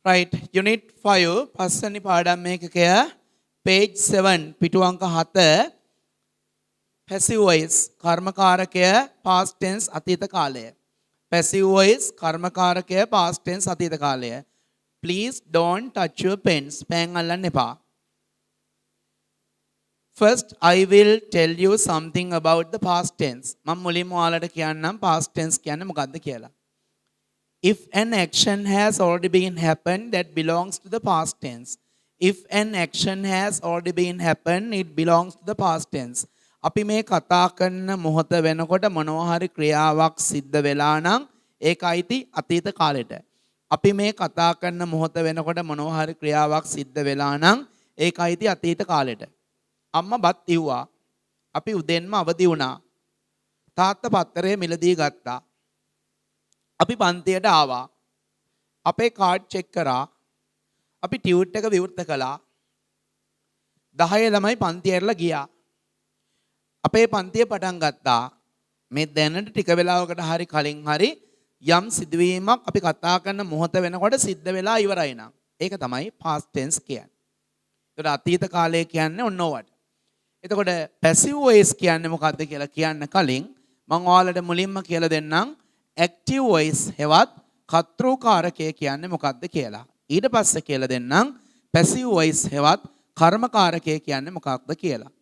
right, unit 5 පස්වෙනි පාඩම් එකකය page 7 පිටු අංක 7 passive voice කර්මකාරකය past tense අතීත කාලය. passive voice කර්මකාරකය past tense අතීත කාලය. please don't touch your pens. පෑන් අල්ලන්න එපා. first I will tell you something about the past tense. මම මුලින්ම ඔයාලට කියන්නම් past tense කියන්නේ මොකක්ද කියලා. If an action has already been happened, that belongs to the past tense. If an action has already been happened, it belongs to the past tense. අපි මේ කතා කරන මොහොත වෙනකොට මොනවා හරි ක්‍රියාවක් සිද්ධ වෙලා නම් ඒක අයිති අතීත කාලෙට. අපි මේ කතා කරන මොහොත වෙනකොට මොනවා හරි ක්‍රියාවක් සිද්ධ වෙලා නම් ඒක අයිති අතීත කාලෙට. අම්මා බත් ඉව්වා. අපි උදෙන්ම අවදි වුණා. තාත්තා පත්තරේ මිලදී ගත්තා. අපි පන්තියට ආවා. අපේ කාඩ් චෙක් කරා. අපි ටියුට් එක විවෘත කළා. 10 ළමයි පන්තිය ඇරලා ගියා. අපේ පන්තිය පටන් ගත්තා. මේ දැනට ටික වෙලාවකට හරි කලින් හරි යම් සිදුවීමක් අපි කතා කරන මොහොත වෙනකොට සිද්ධ වෙලා ඉවරයි නම් ඒක තමයි past tense කියන්නේ. ඒකට අතීත කාලය කියන්නේ ඔන්න ඔවට. එතකොට passive voice කියන්නේ මොකක්ද කියලා කියන්න කලින් මම ඔයාලට මුලින්ම කියලා දෙන්නම් active voice හෙවත් කර්තෘකාරකය කියන්නේ මොකක්ද කියලා. ඊට පස්සේ කියලා දෙන්නම් passive voice හෙවත් කර්මකාරකය කියන්නේ මොකක්ද කියලා.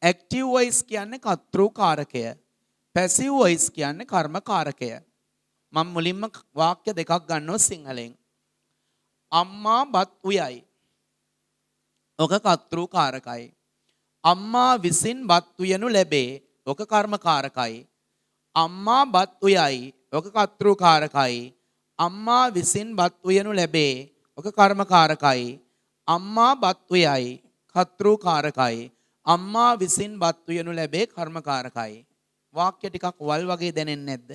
active voice කියන්නේ කර්තෘකාරකය. passive voice කියන්නේ කර්මකාරකය. මම මුලින්ම වාක්‍ය දෙකක් ගන්නවා සිංහලෙන්. අම්මා බත් උයයි. ඔක කර්තෘකාරකයි. අම්මා විසින් බත් උයනු ලැබේ. ඔක කර්මකාරකයි. අම්මා බත් උයයි. ඔක කර්තෘකාරකයි. අම්මා විසින් බත් උයනු ලැබේ. ඔක කර්මකාරකයි. අම්මා බත් උයයි. කර්තෘකාරකයි. අම්මා විසින් බත් උයනු ලැබේ කර්මකාරකයි. වාක්‍ය ටිකක් වල් වගේ දැනෙන්නේ නැද්ද?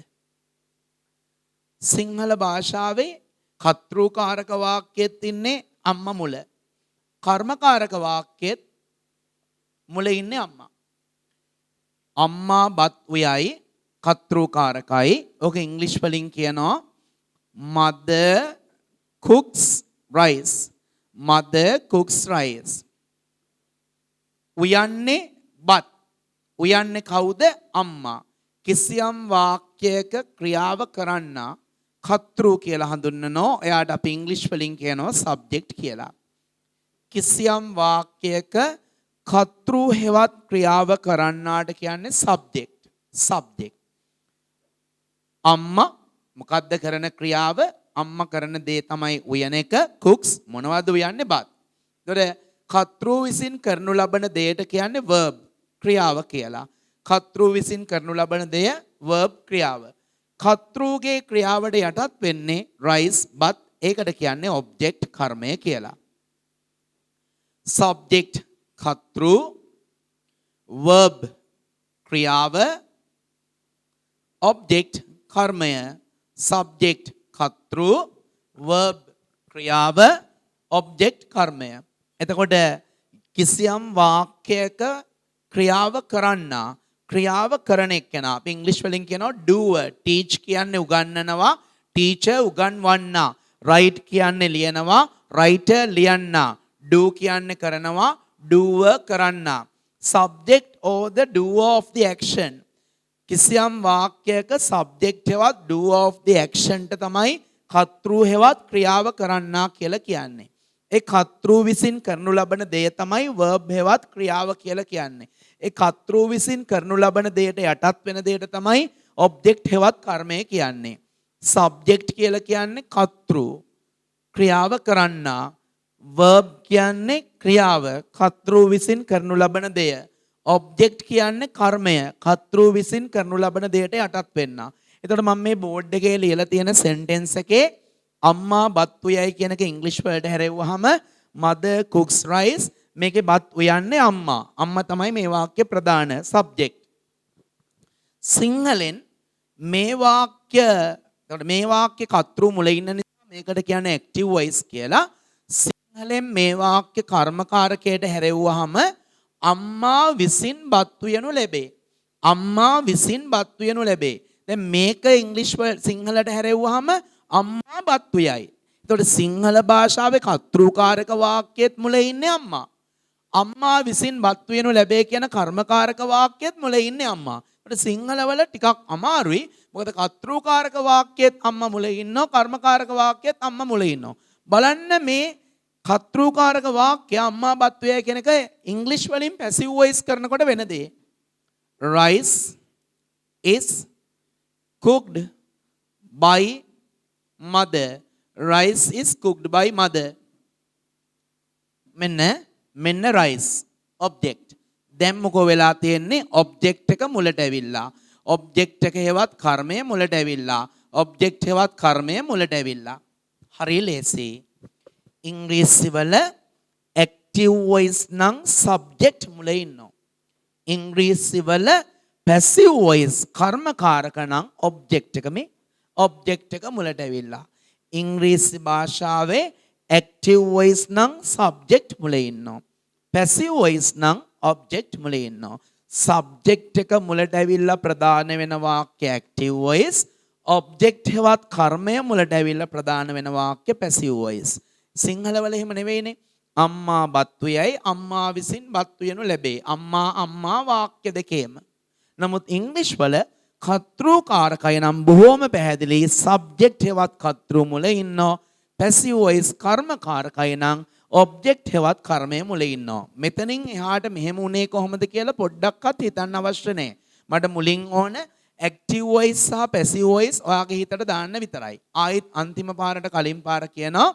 සිංහල භාෂාවේ කර්තෘකාරක වාක්‍යෙත් ඉන්නේ අම්මා මුල. කර්මකාරක වාක්‍යෙත් මුල ඉන්නේ අම්මා. අම්මා බත් උයයි කර්තෘකාරකයි. ඔක ඉංග්‍රීසි වලින් කියනවා mother cooks rice. mother cooks rice. උයන්නේ බත්. උයන්නේ කවුද? අම්මා. කිසියම් වාක්‍යයක ක්‍රියාව කරන්න කර්තෘ කියලා හඳුන්වනවා. එයාට අපි ඉංග්‍රීසි වලින් කියනවා subject කියලා. කිසියම් වාක්‍යයක කර්තෘ හෙවත් ක්‍රියාව කරන්නාට කියන්නේ subject. subject. අම්මා මොකද්ද කරන ක්‍රියාව? අම්මා කරන දේ තමයි උයන එක. cooks මොනවද උයන්නේ? බත්. ඒතකොට කර්තෘ විසින් කරනු ලබන දෙයට කියන්නේ verb ක්‍රියාව කියලා. කර්තෘ විසින් කරනු ලබන දෙය verb ක්‍රියාව. කර්තෘගේ ක්‍රියාවට යටත් වෙන්නේ rice බත්. ඒකට කියන්නේ object කර්මය කියලා. subject කර්තෘ, verb ක්‍රියාව, object කර්මය. subject කර්තෘ, verb ක්‍රියාව, object කර්මය. එතකොට කිසියම් වාක්‍යයක ක්‍රියාව කරන්න ක්‍රියාව කරන එක්කෙනා අපි ඉංග්‍රීසි වලින් කියනවා doer. teach කියන්නේ උගන්වනවා, teacher උගන්වන්නා. write කියන්නේ ලියනවා, writer ලියන්නා. do කියන්නේ කරනවා, doer කරන්නා. subject or the doer of the action. කිසියම් වාක්‍යයක subject හෙවත් doer of the action ට තමයි කර්තෘ හෙවත් ක්‍රියාව කරන්නා කියලා කියන්නේ. ඒ කර්තෘ විසින් කරනු ලබන දෙය තමයි verb හෙවත් ක්‍රියාව කියලා කියන්නේ. ඒ කර්තෘ විසින් කරනු ලබන දෙයට යටත් වෙන දෙයට තමයි object හෙවත් කර්මය කියන්නේ. subject කියලා කියන්නේ කර්තෘ, ක්‍රියාව කරන්නා. verb කියන්නේ ක්‍රියාව, කර්තෘ විසින් කරනු ලබන දෙය. object කියන්නේ කර්මය, කර්තෘ විසින් කරනු ලබන දෙයට යටත් වෙන්න. එතකොට මම මේ බෝඩ් එකේ ලියලා තියෙන sentence එකේ අම්මා බත් උයයි කියන එක ඉංග්‍රීසි වලට හැරෙව්වහම mother cooks rice. මේකේ බත් උයන්නේ අම්මා. අම්මා තමයි මේ වාක්‍ය ප්‍රධාන subject. සිංහලෙන් මේ වාක්‍ය කර්තෘ මුල ඉන්න නිසා මේකට කියන්නේ active voice කියලා. සිංහලෙන් මේ වාක්‍ය කර්මකාරකයට හැරෙව්වහම අම්මා විසින් බත් උයනු ලැබේ. අම්මා විසින් බත් උයනු ලැබේ. දැන් මේක ඉංග්‍රීසි සිංහලට හැරෙව්වහම අම්මා බත් උයයි. එතකොට සිංහල භාෂාවේ කර්තෘකාරක වාක්‍යයේත් මුලේ ඉන්නේ අම්මා. අම්මා විසින් බත් වේනු ලැබේ කියන කර්මකාරක වාක්‍යයේත් මුලේ ඉන්නේ අම්මා. ඒකට සිංහලවල ටිකක් අමාරුයි. මොකද කර්තෘකාරක වාක්‍යයේත් අම්මා මුලේ ඉන්නවා, කර්මකාරක වාක්‍යයේත් අම්මා මුලේ ඉන්නවා. බලන්න මේ කර්තෘකාරක වාක්‍ය අම්මා බත් වේ කියන එක ඉංග්‍රීසි වලින් පැසිව් වොයිස් කරනකොට වෙන දේ. rice is cooked by mother. Rice is cooked by mother. මෙන්න rice object. දැන් මොකෝ වෙලා තියෙන්නේ? object එක මුලට ඇවිල්ලා. object එක හේවත් කර්මය මුලට ඇවිල්ලා. object හේවත් කර්මය මුලට ඇවිල්ලා. හරි ලේසි. ඉංග්‍රීසි වල active voice නම් subject මුලේ ඉන්නවා. ඉංග්‍රීසි වල passive voice කර්මකාරක නම් object එක මේ object එක මුලට ඇවිල්ලා. ඉංග්‍රීසි භාෂාවේ active voice නම් subject මුලේ ඉන්නවා. passive voice නම් object මුලේ ඉන්නවා. subject එක මුලට ඇවිල්ලා ප්‍රධාන වෙන වාක්‍ය active voice, object හෙවත් කර්මය මුලට ඇවිල්ලා ප්‍රධාන වෙන වාක්‍ය passive voice. සිංහල වල එහෙම නෙවෙයිනේ. අම්මා බත් උයයි, අම්මා විසින් බත් උයනු ලැබේ. අම්මා වාක්‍ය දෙකේම. නමුත් ඉංග්‍රීසි වල කර්තෘකාරකය නම් බොහෝම පැහැදිලි. subject හෙවත් කර්තෘ මුලේ ඉන්නවා. passive voice කර්මකාරකය නම් object හෙවත් කර්මය මුලේ ඉන්නවා. මෙතනින් එහාට මෙහෙම උනේ කොහොමද කියලා පොඩ්ඩක්වත් හිතන්න අවශ්‍ය නැහැ. මට මුලින් ඕන active voice සහ passive voice ඔයාගේ හිතට දාන්න විතරයි. ආයෙත් අන්තිම පාරට කලින් පාර කියනවා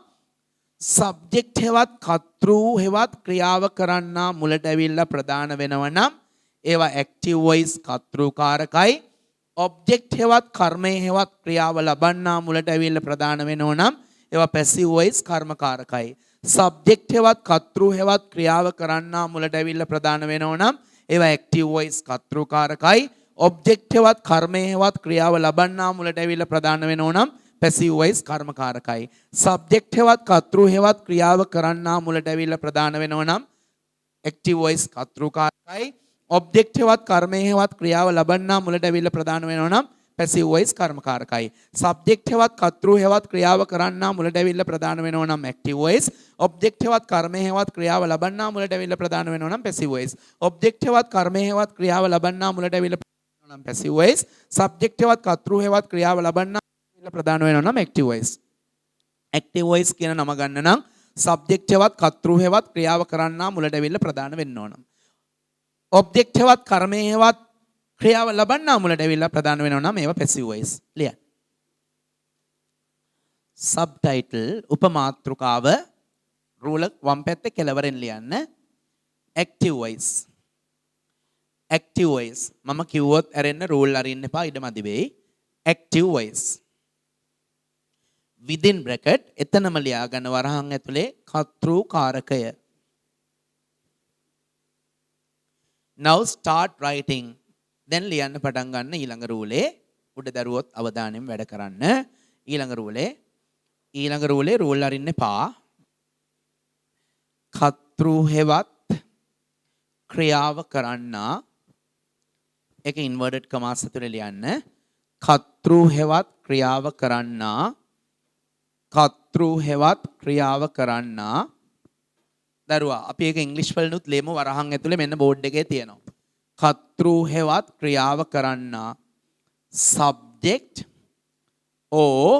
subject හෙවත් කර්තෘ හෙවත් ක්‍රියාව කරන්නා මුලට ඇවිල්ලා ප්‍රධාන වෙනවා නම් ඒවා active voice කර්තෘකාරකයි. object හෙවත් කර්මය හෙවත් ක්‍රියාව ලබන්නා මුලට ඇවිල්ලා ප්‍රධාන වෙනවා නම් ඒවා passive voice කර්මකාරකයි. subject හෙවත් කර්තෘ හෙවත් ක්‍රියාව කරන්නා මුලට ඇවිල්ලා ප්‍රධාන වෙනවා නම් ඒවා active voice කර්තෘකාරකයි. object හෙවත් කර්මය හෙවත් ක්‍රියාව ලබන්නා මුලට ඇවිල්ලා ප්‍රධාන වෙනවා නම් passive voice කර්මකාරකයි. subject හෙවත් කර්තෘ හෙවත් ක්‍රියාව කරන්නා මුලට ඇවිල්ලා ප්‍රධාන වෙනවා නම් active voice කර්තෘකාරකයි. object හෙවත් කර්මය හෙවත් ක්‍රියාව ලබන්නා මුලට ඇවිල්ලා ප්‍රධාන වෙනවා නම් passive voice කර්මකාරකයි. subject හෙවත් කර්තෘ හෙවත් ක්‍රියාව කරන්නා මුලට ඇවිල්ලා ප්‍රධාන වෙනවා නම් active voice. object හෙවත් කර්මය හෙවත් ක්‍රියාව ලබන්නා මුලට ඇවිල්ලා ප්‍රධාන වෙනවා නම් passive voice. object හෙවත් කර්මය හෙවත් ක්‍රියාව ලබන්නා මුලට ඇවිල්ලා නම් passive voice. subject හෙවත් කර්තෘ හෙවත් ක්‍රියාව ලබන්නා ප්‍රධාන වෙනවා නම් active voice. active voice කියන නම ගන්න නම් subject හෙවත් කර්තෘ හෙවත් ක්‍රියාව කරන්නා මුලට ඇවිල්ලා ප්‍රධාන වෙන්න ඕන. object හෙවත් කර්මය හෙවත් ක්‍රියාව ලබන්නා මුලට ඇවිල්ලා ප්‍රධාන වෙනවා නම් ඒවා passive voice. ලියන්න. subtitle උපමාතෘකාව රූල වම් පැත්තේ කෙළවරෙන් ලියන්න. active voice. active voice මම කිව්වොත් ඇරෙන්න රූල් අරින්න එපා, ඉඩ මදි වෙයි. active voice within bracket එතනම ලියා ගන්න වරහන් ඇතුලේ කර්තෘකාරකය. now start writing. දැන් ලියන්න පටන් ගන්න ඊළඟ රූලේ. උඩ දරුවොත් අවධානයෙන් වැඩ කරන්න. ඊළඟ රූලේ රූල් අරින්න එපා. කර්තෘ හෙවත් ක්‍රියාව කරන්නා, ඒක ඉන්වර්ටඩ් කමාස් ඇතුලේ ලියන්න. කර්තෘ හෙවත් ක්‍රියාව කරන්නා, කර්තෘ හෙවත් ක්‍රියාව කරන්නා. දරුවා අපි ඒක ඉංග්‍රීසි වලිනුත් ලියමු. වරහන් ඇතුලේ මෙන්න බෝඩ් එකේ තියෙනවා. කර්තෘ හෙවත් ක්‍රියාව කරන්නා, subject or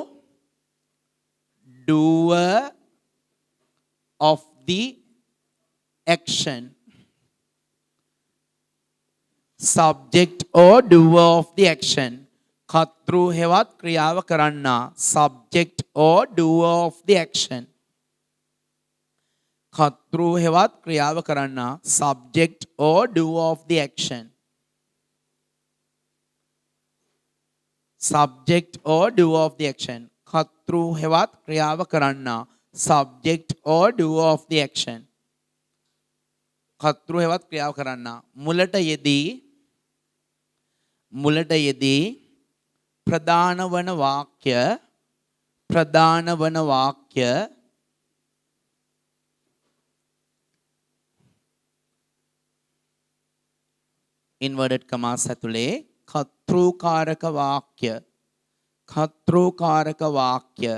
doer of the action. subject or doer of the action. කර්තෘ හෙවත් ක්‍රියාව කරන්නා, subject or doer of the action. කර්තෘ හෙවත් ක්‍රියාව කරන්නා, subject or doer of the action. subject or doer of the action. කර්තෘ හෙවත් ක්‍රියාව කරන්නා, subject or doer of the action. කර්තෘ හෙවත් ක්‍රියාව කරන්නා මුලට යෙදී ප්‍රධාන වන වාක්‍ය inverted commas ඇතුලේ කර්තෘකාරක වාක්‍ය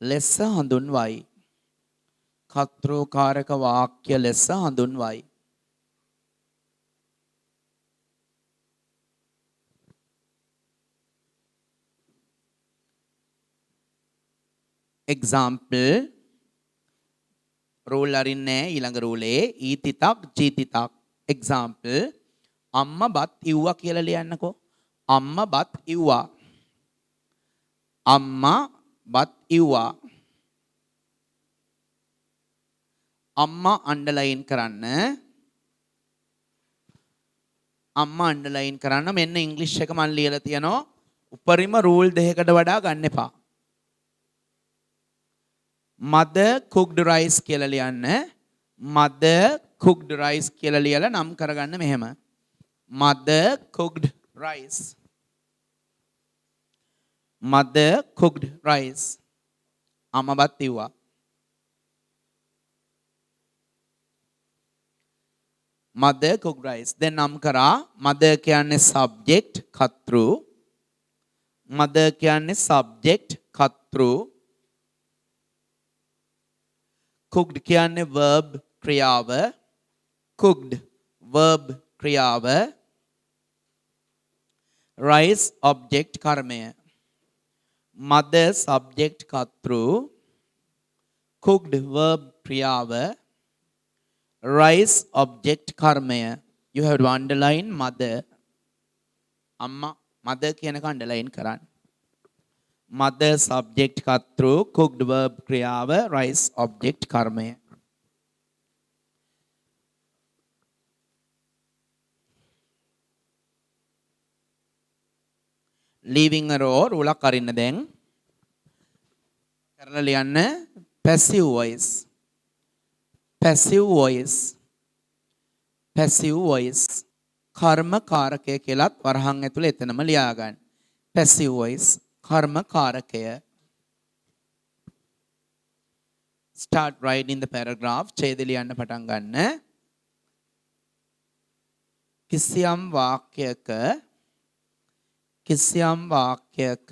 ලෙස හඳුන්වයි. කර්තෘකාරක වාක්‍ය ලෙස හඳුන්වයි. example rule අරින්නේ ඊළඟ රූලේ ඊතිතක් ජීතිතක්. example අම්මා බත් ඉව්වා කියලා ලියන්නකෝ. අම්මා බත් ඉව්වා. අම්මා බත් ඉව්වා. අම්මා අන්ඩර්ලයින් කරන්න. අම්මා අන්ඩර්ලයින් කරන්න. මෙන්න ඉංග්‍රීසි එක මම ලියලා තියනවා. උපරිම රූල් දෙකකට වඩා ගන්න එපා. mother cooked rice කියලා ලියන්න. mother cooked rice කියලා ලියලා නම් කරගන්න මෙහෙම. mother cooked rice. mother cooked rice. අම්මා බත් ඉව්වා. mother cooked rice. then නම් කරා mother කියන්නේ subject කර්තෘ. mother කියන්නේ subject කර්තෘ. cooked කියන්නේ verb ක්‍රියාව. cooked verb ක්‍රියාව. rice object කර්මය. mother subject කර්තෘ. cooked verb ක්‍රියාව. rice object කර්මය. you have to underline mother. අම්මා mother කියනක underline කරන්න. mother subject කර්තෘ, cooked verb ක්‍රියාව, rice object කර්මය. leaving a row රූලක් අරින්න දැන්. කරලා ලියන්න passive voice. passive voice. passive voice. කර්ම කාරකය කියලත් වරහන් ඇතුළේ එතනම ලියා ගන්න. passive voice. කර්ම කාරකය. start writing the paragraph. ඡේද ලියන්න පටන් ගන්න. කිසියම් වාක්‍යයක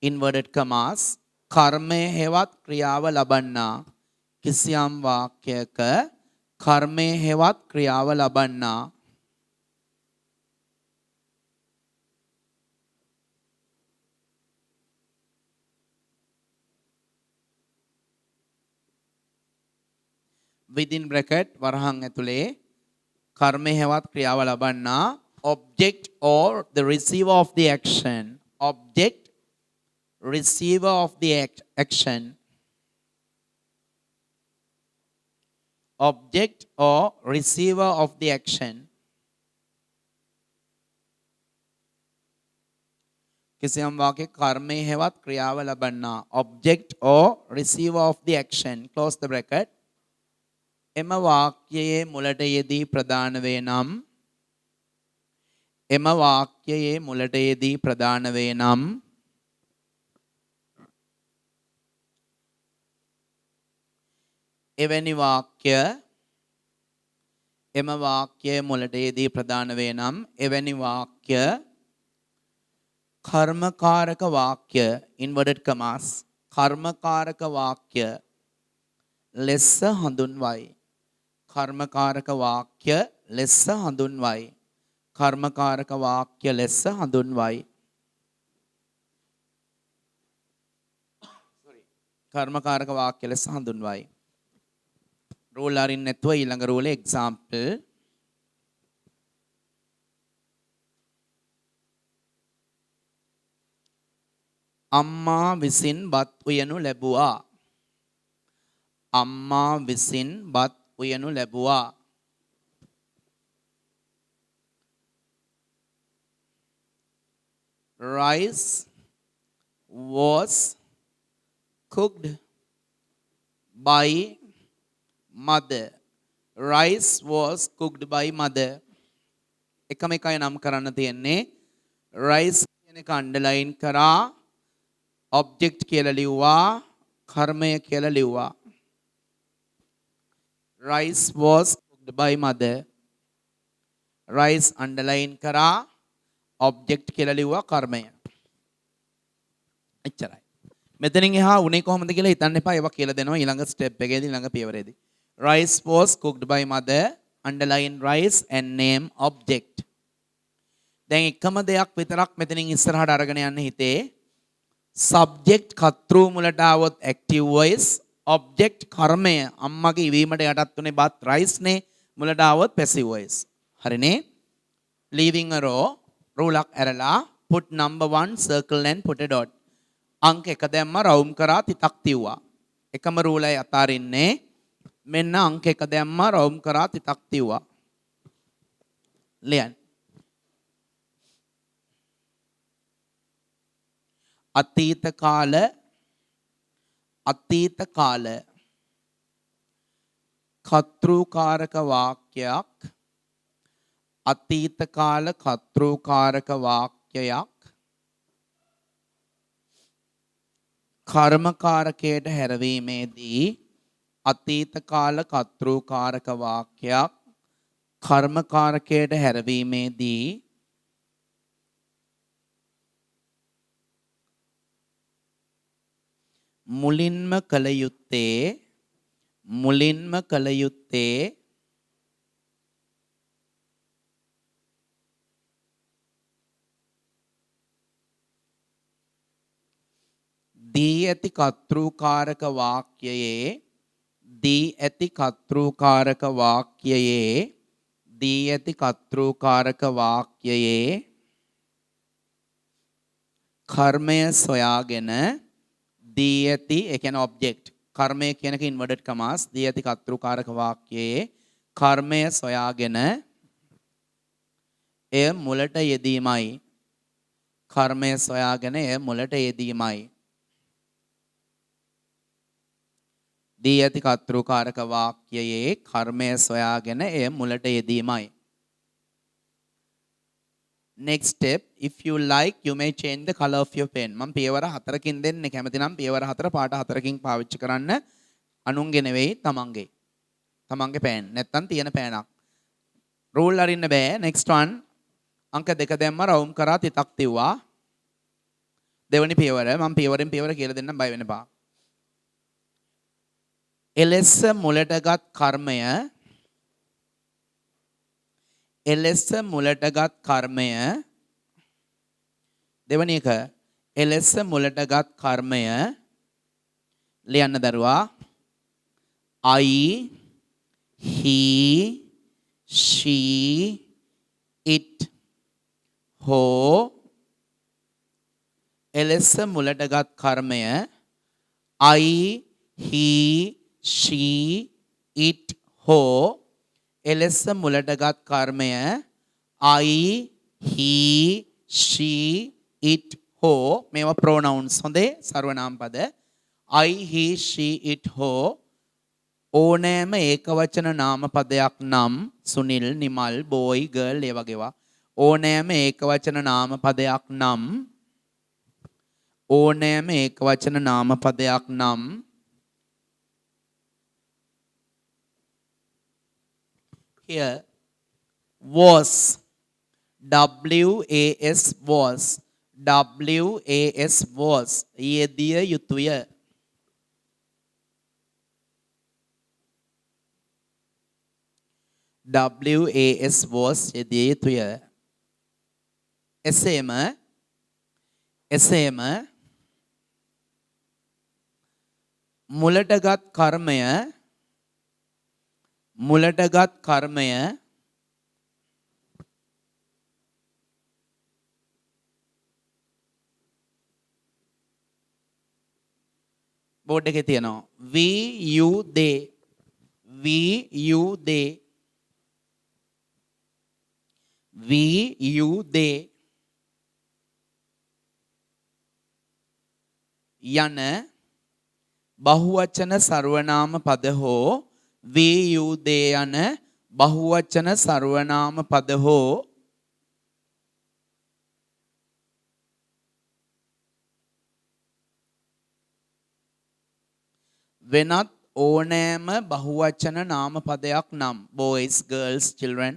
inverted commas කර්මය හෙවත් ක්‍රියාව ලබන්නා. කිසියම් වාක්‍යයක කර්මය හෙවත් ක්‍රියාව ලබන්නා. within bracket වරහන් ඇතුලේ කර්මය හෙවත් ක්‍රියාව ලබන්නා object or the receiver of the action. object receiver of the action. object or receiver of the action. කිසියම් වාක්‍යයක කර්මය හෙවත් ක්‍රියාව ලබන්නා. object or receiver of the action. close the bracket. එම වාක්‍යයේ මුලට යෙදී ප්‍රධාන වේ නම් එම වාක්‍යයේ මුලට යෙදී ප්‍රධාන වේ නම් එවැනි වාක්‍ය එම වාක්‍යයේ මුලට යෙදී ප්‍රධාන වේ නම් එවැනි වාක්‍ය කර්මකාරක වාක්‍ය inverted commas කර්මකාරක වාක්‍ය ලෙස හඳුන්වයි. කර්මකාරක වාක්‍ය ලෙස හඳුන්වයි. කර්මකාරක වාක්‍ය ලෙස හඳුන්වයි. කර්මකාරක වාක්‍ය ලෙස හඳුන්වයි. රූල් අරින්න නැතුව ඊළඟ රූලේ example. අම්මා විසින් බත් උයනු ලැබුවා. අම්මා විසින් බත් උයනු ලැබුවා. rice was cooked by mother. rice was cooked by mother. එකම එකයි නම් කරන්න තියෙන්නේ. rice කියන එක underline කරා. object කියලා ලිව්වා. කර්මය කියලා ලිව්වා. rice was cooked by mother. rice underline කරා. object කියලා ලිව්වා කර්මය. එච්චරයි. මෙතනින් එහා උනේ කොහොමද කියලා හිතන්න එපා. ඒවා කියලා දෙනවා ඊළඟ ස්ටෙප් එකේදී ඊළඟ පියවරේදී. Rice was cooked by mother. Underline rice and name object. දැන් එකම දෙයක් විතරක් මෙතනින් ඉස්සරහට අරගෙන යන්න හිතේ. subject කතෘ මුලට આવොත් active voice, object කර්මය අම්මගේ ඉවීමට යටත් උනේ බත් rice නේ, මුලට આવොත් passive voice. හරිනේ? leaving a row, රූලක් ඇරලා put number 1 circle and put a dot. අංක 1 දැම්ම රවුම් කරා තිතක් තිව්වා. එකම රූලයි අතාරින්නේ. මෙන්න අංක 1 දැම්ම රවුම් කරා තිතක් තිව්වා. ලියන්න. අතීත කාල කතෘකාරක වාක්‍යයක්, අතීත කාල කතෘකාරක වාක්‍යයක් කර්මකාරකයට හැරවීමේදී, අතීත කාල කතෘකාරක වාක්‍යයක් කර්මකාරකයට හැරවීමේදී මුලින්ම කළ යුත්තේ දී ඇති කතෘකාරක වාක්‍යයේ කර්මය සොයාගෙන දී ඇති, ඒ කියන්නේ ඔබ්ජෙක්ට්, කර්මය කියන එක ඉන්වර්ටඩ් කමාස්, දී ඇති කතෘකාරක වාක්‍යයේ කර්මය සොයාගෙන එය මුලට යෙදීමයි. කර්මය සොයාගෙන එය මුලට යෙදීමයි. දී ඇති කතෘකාරක වාක්‍යයේ කර්මය සොයාගෙන එය මුලට යෙදීමයි. Next step, if you like, you may change the color of your pen. මම පියවර 4කින් දෙන්නේ. කැමති නම් පියවර 4 පාට 4කින් පාවිච්චි කරන්න. අනුන්ගේ නෙවෙයි, තමන්ගේ. තමන්ගේ පෑන්. නැත්තම් තියෙන පෑනක්. රූල් අරින්න බෑ. next one. අංක 2 දැම්ම රවුම් කරා තිතක් තිව්වා. දෙවෙනි පියවර. මම පියවරෙන් පියවර කියලා දෙන්නම්, බය වෙන්න එපා. එලෙස මුලටගත් කර්මය දෙවැනි එක, එලෙස මුලටගත් කර්මය ලියන්න දරුවා. I, he, she, it, හෝ එලෙස මුලටගත් කර්මය I, he, she, it, හෝ එලෙස මුලටගත් කර්මය I, he, she, it, හෝ මේවා pronouns. හොඳේ? සර්වනාම පද. I, he, she, it, හෝ ඕනෑම ඒකවචන නාම පදයක් නම් සුනිල්, නිමල්, බෝයි, ගර්ල්, ඒ වගේවා. ඕනෑම ඒකවචන නාම පදයක් නම් here was, was යෙදිය යුතුය. was යෙදිය යුතුය. එසේම මුලටගත් කර්මය බෝඩ් එකේ තියෙනවා. we, you, they යන බහුවචන සර්වනාම පද හෝ we, you, they යන බහුවචන සර්වනාම පද හෝ වෙනත් ඕනෑම බහුවචන නාම පදයක් නම් boys, girls, children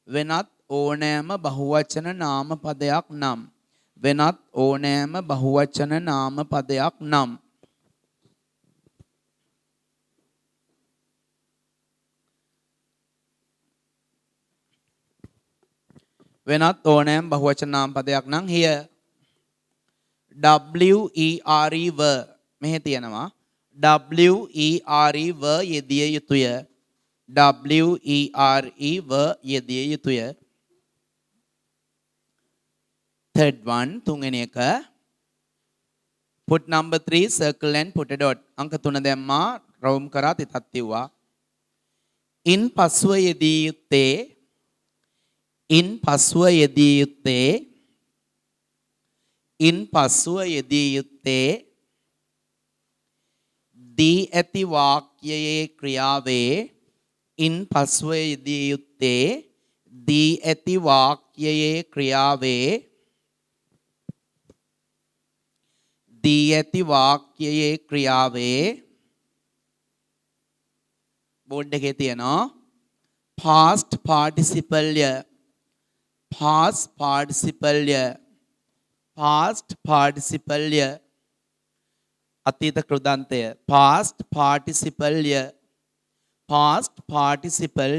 වෙනත් ඕනෑම බහුවචන නාම පදයක් නම් වෙනත් ඕනෑම බහුවචන නාම පදයක් නම් here WERE were මෙහි තියෙනවා WERE were යෙදිය යුතුය WERE were යෙදිය යුතුය third one තුන්වෙනි එක put number 3 circle and put a dot අංක 3 දැම්මා රවුම් කරා තිතක් තියුවා in පසුව යෙදිය යුත්තේ in පසුව යෙදිය යුත්තේ in පසුව යෙදිය යුත්තේ දී ඇති වාක්‍යයේ ක්‍රියාවේ in පසුව යෙදිය යුත්තේ දී ඇති වාක්‍යයේ ක්‍රියාවේ දී ඇති වාක්‍යයේ ක්‍රියාවේ බෝඩ් එකේ තියෙනවා past participle past participle past participle අතීත කෘදාන්තය past participle past participle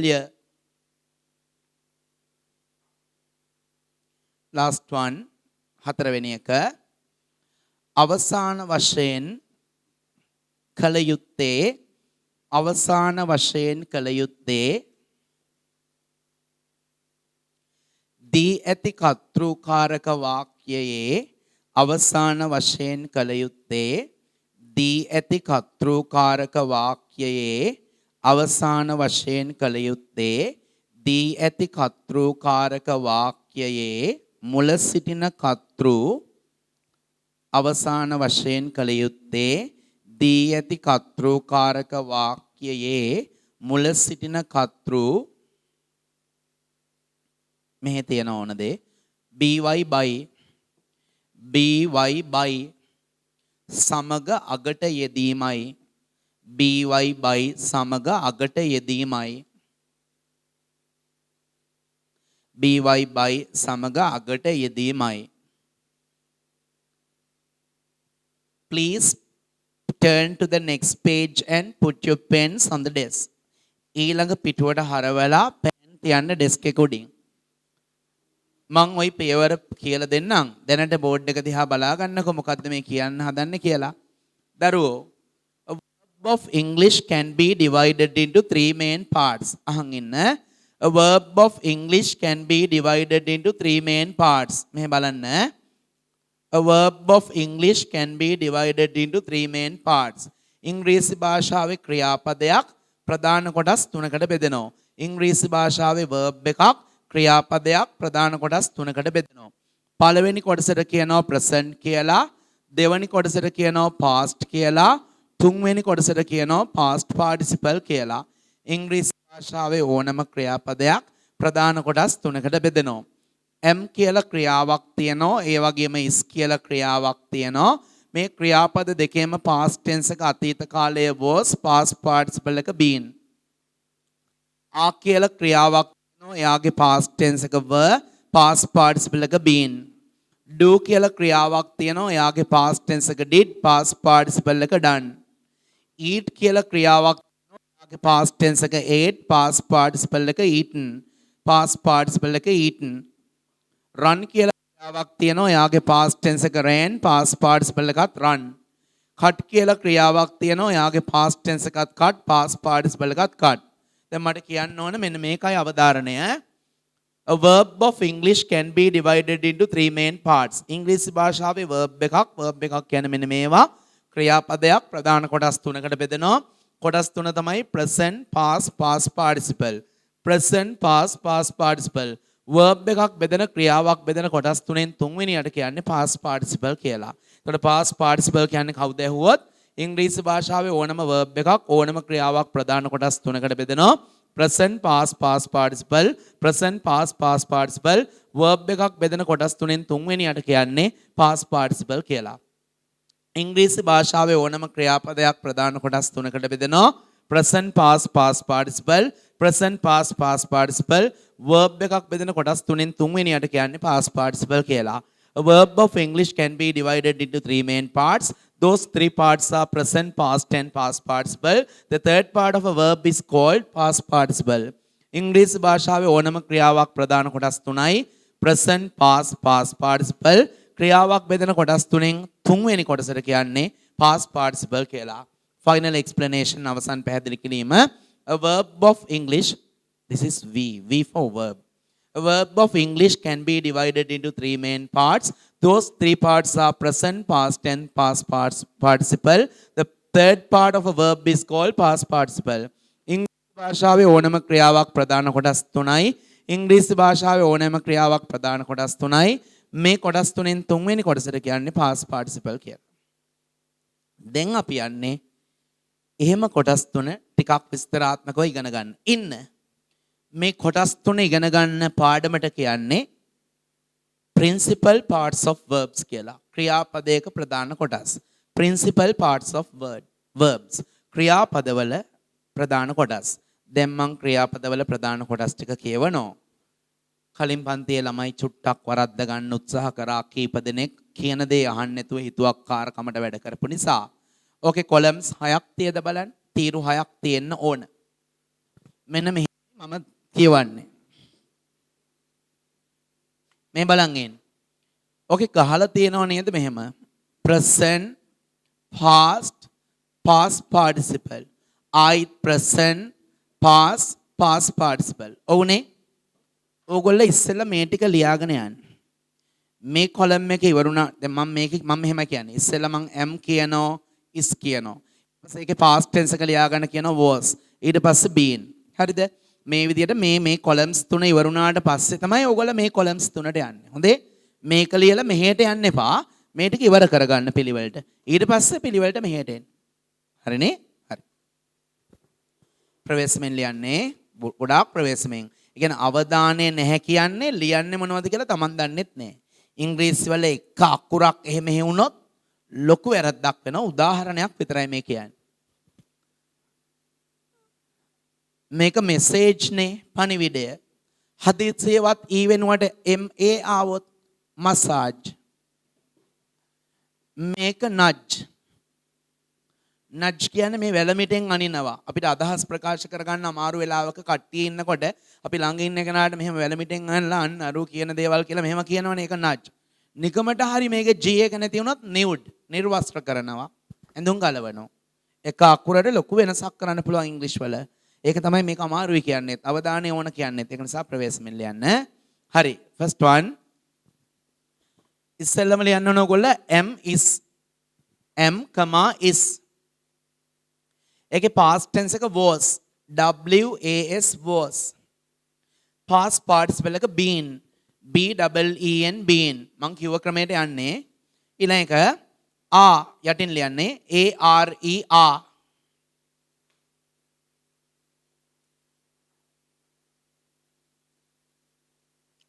last one හතරවෙනි එක අවසාන වශයෙන් කළ යුත්තේ අවසාන වශයෙන් කළ යුත්තේ දී ඇති කර්තෘකාරක වාක්‍යයේ අවසාන වශයෙන් කළ යුත්තේ දී ඇති කර්තෘකාරක වාක්‍යයේ අවසාන වශයෙන් කළ යුත්තේ දී ඇති කර්තෘකාරක වාක්‍යයේ මුල සිටින කර්තෘ අවසාන වශයෙන් කළ යුත්තේ දී ඇති කර්තෘකාරක වාක්‍යයේ මුල සිටින කර්තෘ මෙහි තියෙන ඕන දේ by සමග අගට යෙදීමයි by සමග අගට යෙදීමයි by සමග අගට යෙදීමයි please turn to the next page and put your pens on the desk ඊළඟ පිටුවට හරවලා පෙන් තියන්න ඩෙස්ක් එක උඩින් මං ওই පියවර කියලා දෙන්නම් දැනට බෝඩ් එක දිහා බලා ගන්නකො මොකද්ද මේ කියන්න හදන්නේ කියලා දරුවෝ a verb of English can be divided into three main parts අහන් ඉන්න a verb of English can be divided into three main parts මෙහෙ බලන්න a verb of English can be divided into three main parts ඉංග්‍රීසි භාෂාවේ ක්‍රියාපදයක් ප්‍රධාන කොටස් තුනකට බෙදෙනවා ඉංග්‍රීසි භාෂාවේ verb එකක් ක්‍රියාපදයක් ප්‍රධාන කොටස් තුනකට බෙදෙනවා. පළවෙනි කොටසට කියනවා present කියලා, දෙවෙනි කොටසට කියනවා past කියලා, තුන්වෙනි කොටසට කියනවා past participle කියලා. ඉංග්‍රීසි භාෂාවේ ඕනම ක්‍රියාපදයක් ප්‍රධාන කොටස් තුනකට බෙදෙනවා. am කියලා ක්‍රියාවක් තියෙනවා, ඒ වගේම is කියලා ක්‍රියාවක් තියෙනවා. මේ ක්‍රියාපද දෙකේම past tense එක අතීත කාලයේ was, past participle එක been. ආ කියලා ක්‍රියාවක් එයාගේ past tense එක were past participle එක been do කියලා ක්‍රියාවක් තියෙනවා එයාගේ past tense එක did past participle එක done eat කියලා ක්‍රියාවක් තියෙනවා එයාගේ past tense එක ate past participle එක eaten past participle එක eaten run කියලා ක්‍රියාවක් තියෙනවා එයාගේ past tense එක ran past participle එකත් run cut කියලා ක්‍රියාවක් තියෙනවා එයාගේ past tense එකත් cut past participle එකත් cut දැන් මට කියන්න ඕන මෙන්න මේකයි අවධාරණය a verb of English can be divided into three main parts ඉංග්‍රීසි භාෂාවේ verb එකක් කියන්නේ මෙන්න මේවා ක්‍රියාපදයක් ප්‍රධාන කොටස් තුනකට බෙදෙනවා කොටස් තුන තමයි present past past participle present past past participle verb එකක් බෙදෙන ක්‍රියාවක් බෙදෙන කොටස් තුනෙන් තුන්වෙනියට කියන්නේ past participle කියලා. එතකොට past participle කියන්නේ කවුද ඇහුවොත් ඉංග්‍රීසි භාෂාවේ ඕනම verb එකක් ඕනම ක්‍රියාවක් ප්‍රධාන කොටස් තුනකට බෙදෙනවා present past past participle present past past participle verb එකක් බෙදෙන කොටස් තුනෙන් තුන්වෙනියට කියන්නේ past participle කියලා. ඉංග්‍රීසි භාෂාවේ ඕනම ක්‍රියාපදයක් ප්‍රධාන කොටස් තුනකට බෙදෙනවා present past past participle present past past participle verb එකක් බෙදෙන කොටස් තුනෙන් තුන්වෙනියට කියන්නේ past participle කියලා. A verb of English can be divided into three main parts. Those three parts are present, past and past participle. The third part of a verb is called past participle. ඉංග්‍රීසි භාෂාවේ ඕනම ක්‍රියාවක් ප්‍රධාන කොටස් තුනයි present past past participle ක්‍රියාවක් බෙදෙන කොටස් තුනෙන් තුන්වෙනි කොටසට කියන්නේ past participle කියලා. Final explanation අවසන් පැහැදිලි කිරීම. A verb of English, this is V for verb. A verb of English can be divided into three main parts. Those three parts are present, past, and past participle. The third part of a verb is called past participle. ඉංග්‍රීසි භාෂාවේ ඕනම ක්‍රියාවක් ප්‍රධාන කොටස් තුනයි. ඉංග්‍රීසි භාෂාවේ ඕනෑම ක්‍රියාවක් ප්‍රධාන කොටස් තුනයි. මේ කොටස් තුනෙන් තුන්වෙනි කොටසට කියන්නේ past participle කියලා. දැන් අපි යන්නේ එහෙම කොටස් තුන ටිකක් විස්තරාත්මකව ඉගෙන ගන්න. ඉන්න මේ කොටස් තුන ඉගෙන ගන්න පාඩමට කියන්නේ principal parts of verbs කියලා. ක්‍රියාපදයක ප්‍රධාන කොටස්. principal parts of verbs. ක්‍රියාපදවල ප්‍රධාන කොටස්. දැන් මම ක්‍රියාපදවල ප්‍රධාන කොටස් ටික කියවනවා. කලින් පන්තියේ ළමයි චුට්ටක් වරද්ද ගන්න උත්සාහ කරා කීප දෙනෙක් කියන දේ අහන්න නැතුව හිතුවක්කාරකමට වැඩ කරපු නිසා. ඕකේ කොලම්ස් 6ක් තියද බලන්න. තීරු 6ක් තියෙන්න ඕන. මෙන්න මෙහෙම මම කියවන්නේ. මේ බලන් ඉන්න. ඕකේ ගහලා තියෙනව නේද මෙහෙම? present, past, past participle. I present, past, past participle. ඔව්නේ? ඕගොල්ලෝ ඉස්සෙල්ලා මේ ටික ලියාගෙන යන්න. මේ කොලම් එක ඉවරුණා. දැන් මම මෙහෙම කියන්නේ. ඉස්සෙල්ලා මම am කියනවා, is කියනවා. ඊට පස්සේ ඒකේ past tense එක ලියාගන්න කියනවා was. ඊට පස්සේ been. හරිද? මේ විදිහට මේ කොලම්ස් තුන ඉවරුණාට පස්සේ තමයි ඕගොල්ලෝ මේ කොලම්ස් තුනට යන්නේ. හොඳේ? මේක ලියලා මෙහෙට යන්න එපා. මේ ටික ඉවර කරගන්න පිළිවෙලට. ඊට පස්සේ පිළිවෙලට මෙහෙට එන්න. හරිනේ? හරි. ප්‍රවේශමෙන් ලියන්නේ ගොඩාක් ප්‍රවේශමෙන්. ඒ කියන්නේ අවධානය නැහැ කියන්නේ ලියන්නේ මොනවද කියලා Taman දන්නෙත් නැහැ. ඉංග්‍රීසි වල එක අකුරක් එහෙම වුණොත් ලොකු වැරද්දක් වෙනවා. උදාහරණයක් විතරයි මේ කියන්නේ. මේක මෙසේජ් නේ පණිවිඩය. හදිසියවත් ඊ වෙනුවට MA ආවොත් මසාජ්. මේක නජ්. නජ් කියන්නේ මේ වැලමිටෙන් අනිනවා. අපිට අදහස් ප්‍රකාශ කරගන්න අමාරු වෙලාවක කට්ටිය ඉන්නකොට අපි ළඟ ඉන්න කෙනාට මෙහෙම වැලමිටෙන් අනලා අන්න අරු කියන දේවල් කියලා මෙහෙම කියනවනේ ඒක නජ්. නිකමට හරි මේකේ G එක නැති වුණොත් නිවුඩ් නිර්වස්ත්‍ර කරනවා. ඇඳුම් ගලවනවා. එක අකුරට ලොකු වෙනසක් කරන්න පුළුවන් ඉංග්‍රීසි වල. ඒක තමයි මේක අමාරුයි කියන්නේ. අවධානය ඕන කියන්නේ. ඒක නිසා ප්‍රවේශමෙන් ලියන්න. හරි. first one. ඉස්සෙල්ලම ලියන්න ඕන ඔයගොල්ලෝ am is. am, is. ඒකේ past tense එක was. was was. past participle එක been. been been. මං කිව්ව ක්‍රමයට යන්නේ. ඊළඟ එක are යටින් ලියන්නේ are.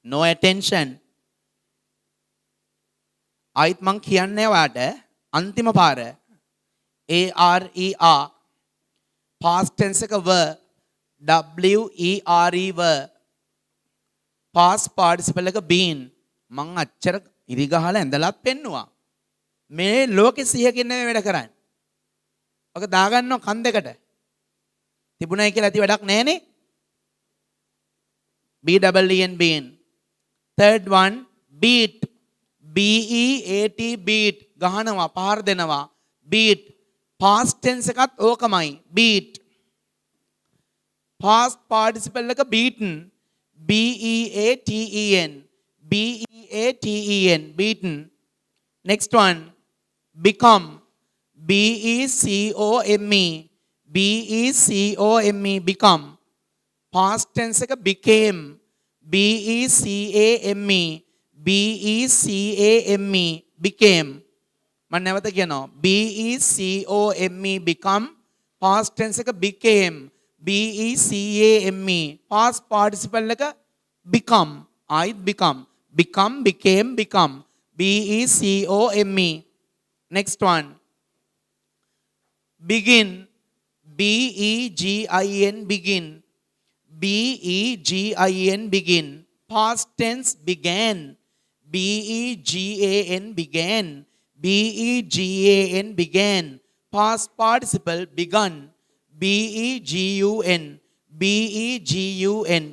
No attention. ආයිත් මං කියන්නේ ඔයාට අන්තිම පාර are. past tense එක were. were. past participle එක been. මං අච්චර ඉරි ගහලා ඇඳලත් පෙන්නුවා. මේ ලෝකෙ 100කින් නෙමෙයි වැඩ කරන්නේ. ඔක දාගන්නව කන් දෙකට. තිබුණයි කියලා ඇති වැඩක් නැහනේ. been. third one beat. beat beat. ගහනවා පහර දෙනවා. beat. past tense එකත් ඕකමයි. beat. past participle එක beaten. beaten. beaten. next one become. become. become. past tense එක became. became. became. මම නැවත කියනවා become. past tense එක became. became. past participle එක become. ආයිත් become. became become. become. next one begin. begin. begin. begin. past tense began. began. began. began. past participle begun. begun.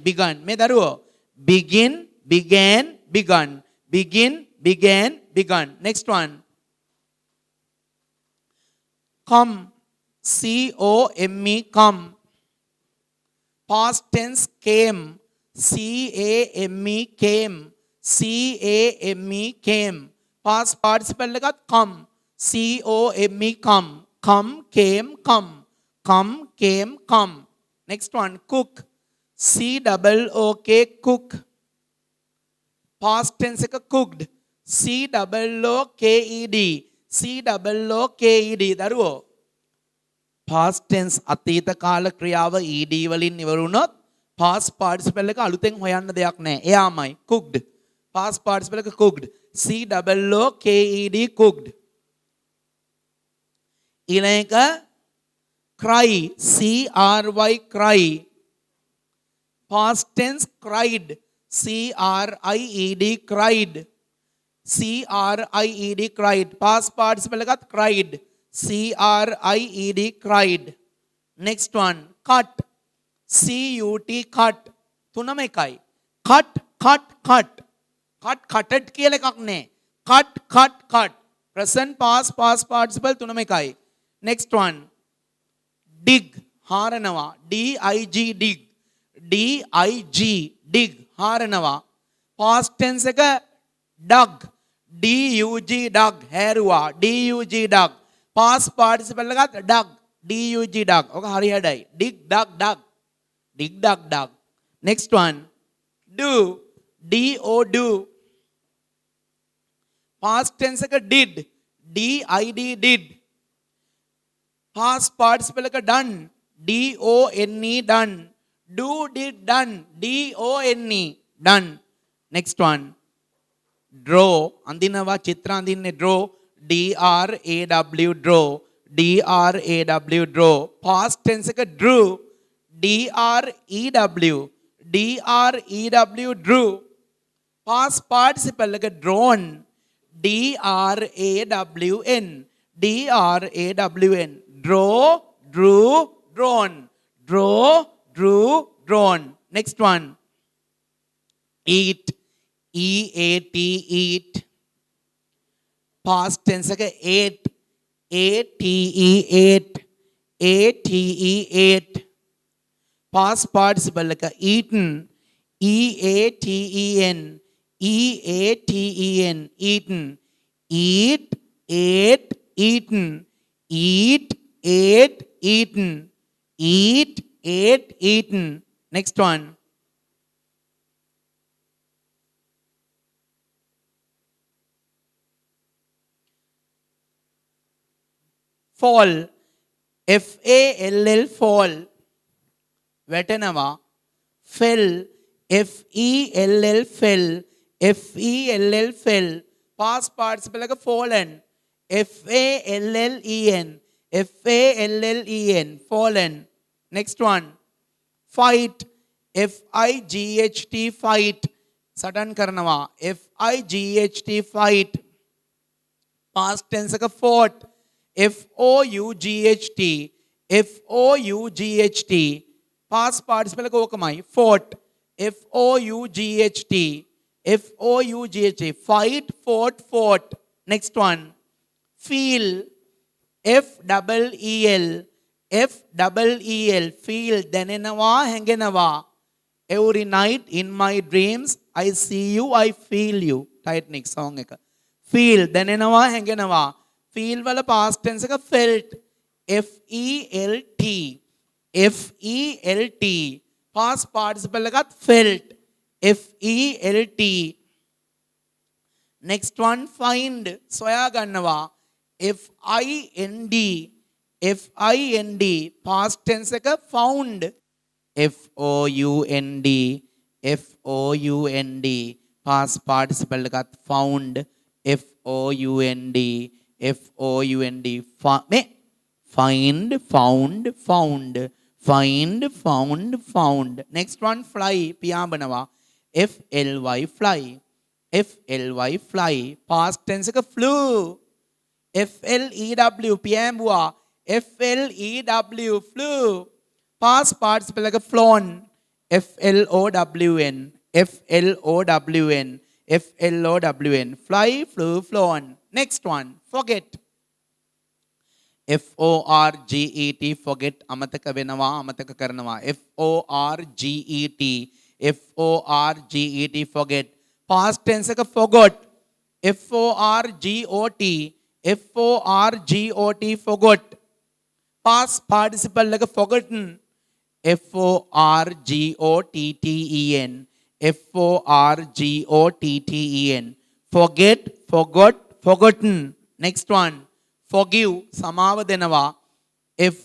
begun. මේ දරුවෝ begin, began, begun. Begin, began, begun. Next one. Come, C-O-M-E, come. Past tense, came, C-A-M-E, came, C-A-M-E, came. Past participle එකත් come, C-O-M-E, come. Come, came, come. Come, came, come. Next one, cook, C-O-O-K, cook. Past tense එක cooked, C-O-O-K-E-D, C-O-O-K-E-D. දරුවෝ past tense අතීත කාල ක්‍රියාව ed වලින් ඉවරුනොත් past participle එක අලුතෙන් හොයන්න දෙයක් නැහැ. එයාමයි cooked. past participle එක cooked, C-O-O-K-E-D, cooked. ඊළඟ එක cry, C-R-Y, cry. Past tense cried, C-R-I-E-D, cried. C-R-I-E-D, cried. Past participle එකත් cried, C-R-I-E-D, cried. Next one, cut, C-U-T, cut. තුනම එකයි. cut, cut, cut. cut, cutted කියලා එකක් නෑ. cut, cut, cut. Present, past, past participle තුනම එකයි. Next one, dig, හාරනවා, D-I-G, dig. D-I-G, dig, හාරනවා. Past tense එක dug, D-U-G, dug, හැරුවා, D-U-G, dug. Past participle එකත් dug, D-U-G, dug. ඔක හරි හැඩයි. dig, dug, dug. dig, dug, dug. Next one, do, D-O, do. Past tense එක did, D-I-D, did. Past participle එක done, D-O-N-E, done. Do, did, done, D-O-N-E, done. Next one, draw, අඳිනවා, චිත්‍ර අඳින්නේ, draw, D-R-A-W, draw. D-R-A-W, draw. Past tense එක drew, D-R-E-W. D-R-E-W, drew. Past participle එක drawn, D-R-A-W-N. D-R-A-W-N. Draw, drew, drawn. Draw, drew, drawn. Next one, eat, E-A-T, eat. Past tense එක ate, A-T-E, ate. A-T-E, ate. Past participle එක eaten, E-A-T-E-N. E-A-T-E-N, eaten. Eat, ate, eaten. Eat, ate, eaten. Eat, ate, eaten. Next one, fall, F-A-L-L, fall. වැටෙනවා, fell, F-E-L-L, fell. F-E-L-L, fell. Past participle එක fallen, F-A-L-L-E-N. F-A-L-L-E-N, fallen. Next one, fight, F-I-G-H-T, fight. සටන් කරනවා, F-I-G-H-T, fight. Past tense එක fought, F-O-U-G-H-T. F-O-U-G-H-T. Past participle එක ඕකමයි, fought. F-O-U-G-H-T. F-O-U-G-H-T. Fight, fought, fought. Next one, feel, F-E-E-L. F-E-E-L, feel. දැනෙනවා, හැඟෙනවා. Every night in my dreams I see you, I feel you. Titanic song එක. Feel, දැනෙනවා, හැඟෙනවා. Feel වල past tense එක felt. F-E-L-T. F-E-L-T. Past participle එකත් felt. F-E-L-T. Next one, find, සොයා ගන්නවා. F-I-N-D. F-I-N-D. Past tense එක found. F-O-U-N-D. F-O-U-N-D. Past participle එකත් found. F-O-U-N-D. F-O-U-N-D. Find, found, found. Find, found, found. Next one, fly, පියාඹනවා. F-L-Y, fly. F-L-Y, fly. Past tense එක flew. F-L-E-W, පියාඹුවා. F-L-E-W, flew. Past participle එක flown. F-L-O-W-N. F-L-O-W-N. FLOWN. Fly, flew, flown. Next one, forget. FORGET, forget, amataka වෙනවා, amataka කරනවා. FORGET, FORGET, forget. Past tense එක forgot. FORGOT, FORGOT, forgot. Past participle එක forgotten. FORGOTTEN, FORGOTTEN. Forget, forgot, forgotten. Next one, forgive, සමාව දෙනවා.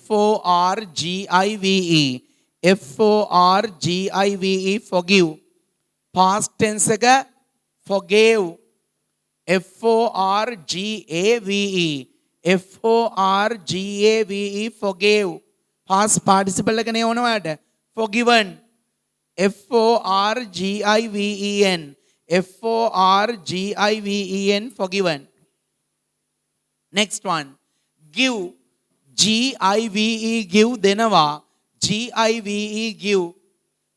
FORGIVE, FORGIVE, forgive. Past tense එක forgave. FORGAVE, FORGAVE, forgave. Past participle එක නේ ඕනවාට. Forgiven. FORGIVEN, FORGIVEN, forgiven. Next one, give, GIVE, give දෙනවා. GIVE, give.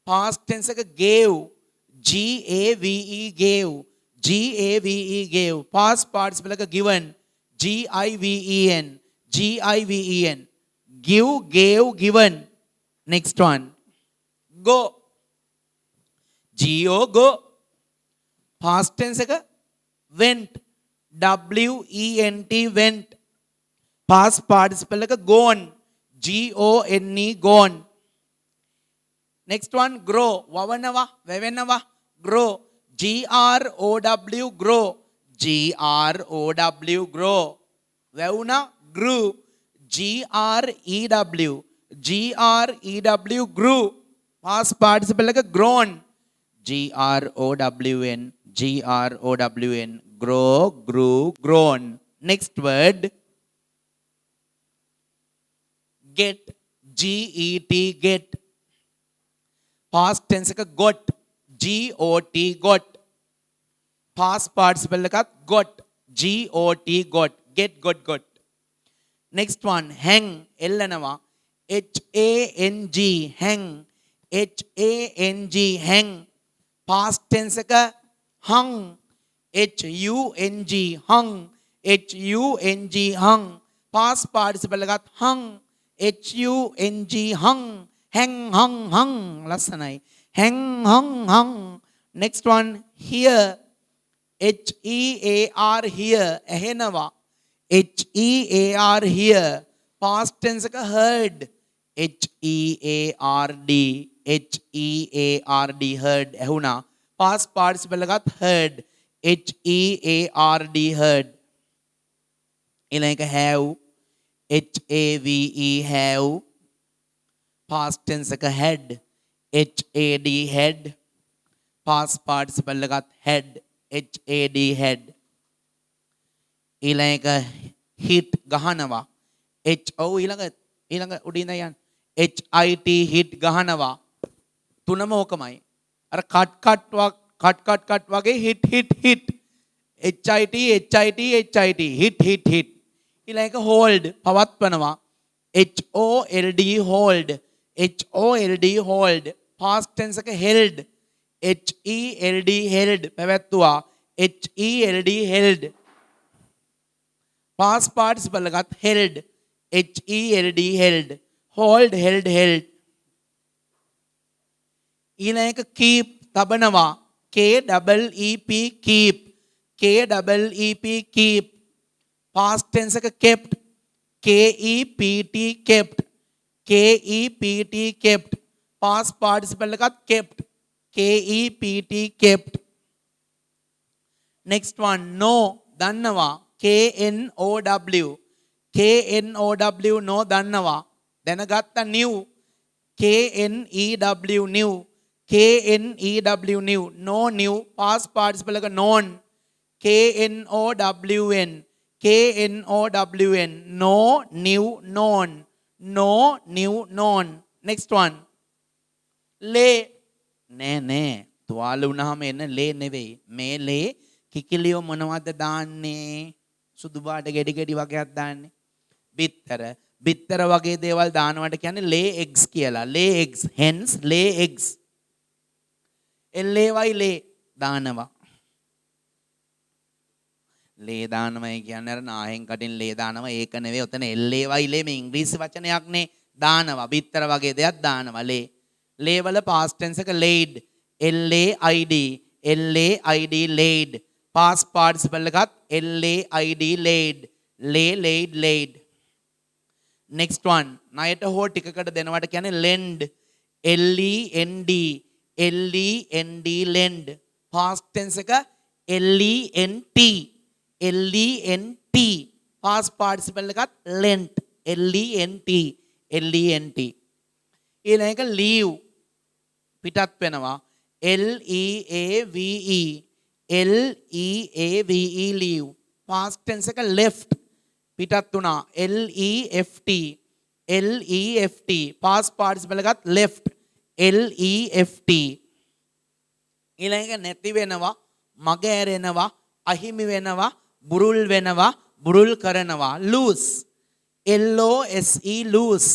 Past tense එක gave. GAVE, gave. GAVE, gave. Past participle එක given. GIVEN, GIVEN. Give, gave, given. Next one, go. GO, go. Past tense එක went. WENT, went. Past participle එක gone. GONE, gone. Next one, grow. වවනවා, වැවෙනවා. Grow. GROW, grow. GROW, grow. වැවුණා, grew. GREW, GREW, grew. Past participle එක grown. GROWN, GROWN, grow, grew, grown. Next word, get. GET, get. Past tense එක got. GOT, got. Past participle එකත් got. GOT, got. Get, got, got. Next one, hang. එල්ලනවා. HANG, hang. HANG, hang. Past tense එක hung. HUNG, hung. HUNG, hung. Past participle එකත් hung. HUNG, hung. Hang, hung, hung. ලස්සනයි. Hang, hung, hung. Next one, here. HEAR, here. ඇහෙනවා. HEAR, here. Past tense එක heard. HEARD, HEARD, heard. ඇහුණා. Past participle එකත් heard. HEARD, heard. ඊළඟ එක have. HAVE, have. Past tense එක had. HAD, had. Past participle එකත් had. HAD, had. ඊළඟ එක hit, ගහනවා. ඊළඟ උඩින් යන්න. HIT, hit, ගහනවා. තුනම ඕකමයි. අර කට් වගේ hit, hit, hit. HIT, HIT, HIT, hit, hit, hit. ඊළඟ එක hold, පවත්වනවා. HOLD, hold. HOLD, hold. Past tense එක held. HELD, held, පැවැත්තුවා. HELD, held. Past participle එකත් held. HELD, held. Hold, held, held. ඊළඟ එක keep, තබනවා. KEEP, keep. KEEP, keep. Past tense එක kept. KEPT, kept. KEPT, kept. Past participle එකත් kept. KEPT, kept. Next one, know, දන්නවා. KNOW, KNOW, know, දන්නවා. දැනගත්ත new. KNEW, new. KNEW, new. No, new. Past participle එක known. KNOWN, KNOWN, no, new, known. No, new, known. Next one, lay. නෑ තුවාල වුණාම එන ලේ නෙවෙයි. මේ ලේ කිකිලියෝ මොනවද දාන්නේ? සුදු පාට ගෙඩි ගෙඩි වගේක් දාන්නේ. බිත්තර වගේ දේවල් දානවට කියන්නේ lay eggs කියලා. lay eggs, hence lay eggs. LAY lay දානවා. ලේ දානවයි කියන්නේ අර නාහෙන් කටින් ලේ දානවා ඒක නෙවෙයි. ඔතන එල්ලේවයි ලේ මේ ඉංග්‍රීසි වචනයක්නේ. දානවා බිත්තර වගේ දෙයක් දානවා ලේ. ලේ වල past tense එක laid. L A I D. L A I D laid. past participle එකත් L A I D laid. lay laid laid. next one ණයට හෝ ටිකකට දෙනවට කියන්නේ lend. L E N D. L E N D lend. past tense එක L E N T. L E N T. past participle එකත් lent. L E N T. L E N T. ඊළඟ එක leave පිටත් වෙනවා. L E A V E. L E A V E leave. past tense එක left පිටත් වුණා. L E F T. L E F T. past participle එකත් left. L E F T. ඊළඟ එක නැති වෙනවා, මග ඇරෙනවා, අහිමි වෙනවා, බුරුල් වෙනවා, බුරුල් කරනවා. lose. L O S E lose.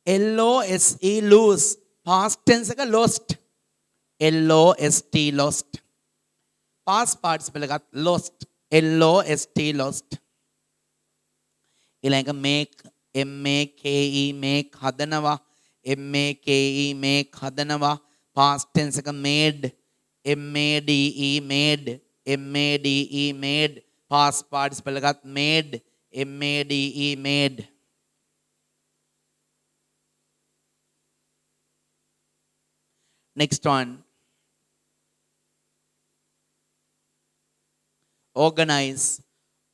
L O S E lose. past tense එක lost. L O S T lost. past participle එකත් lost. L O S T lost. ඊළඟ make. M A K E make හදනවා. M A K E make හදනවා. past tense එක made. M A D E made. M A D E made. past participle එකත් made. M A D E made. next one organize.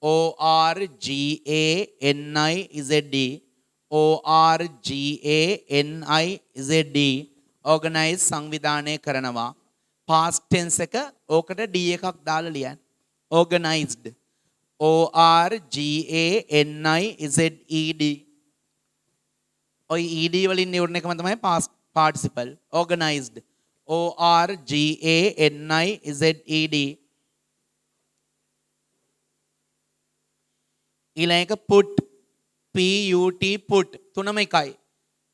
O R G A N I Z D. O R G A N I Z D. organize සංවිධානය කරනවා. past tense එක ඕකට D එකක් දාලා ලියන්න. organized. O R G A N I Z E D. ඔය ED වලින් නියුරණ එකම තමයි past participle. organized. O R G A N I Z E D. ඊළඟ එක put. P U T put. තුනම එකයි.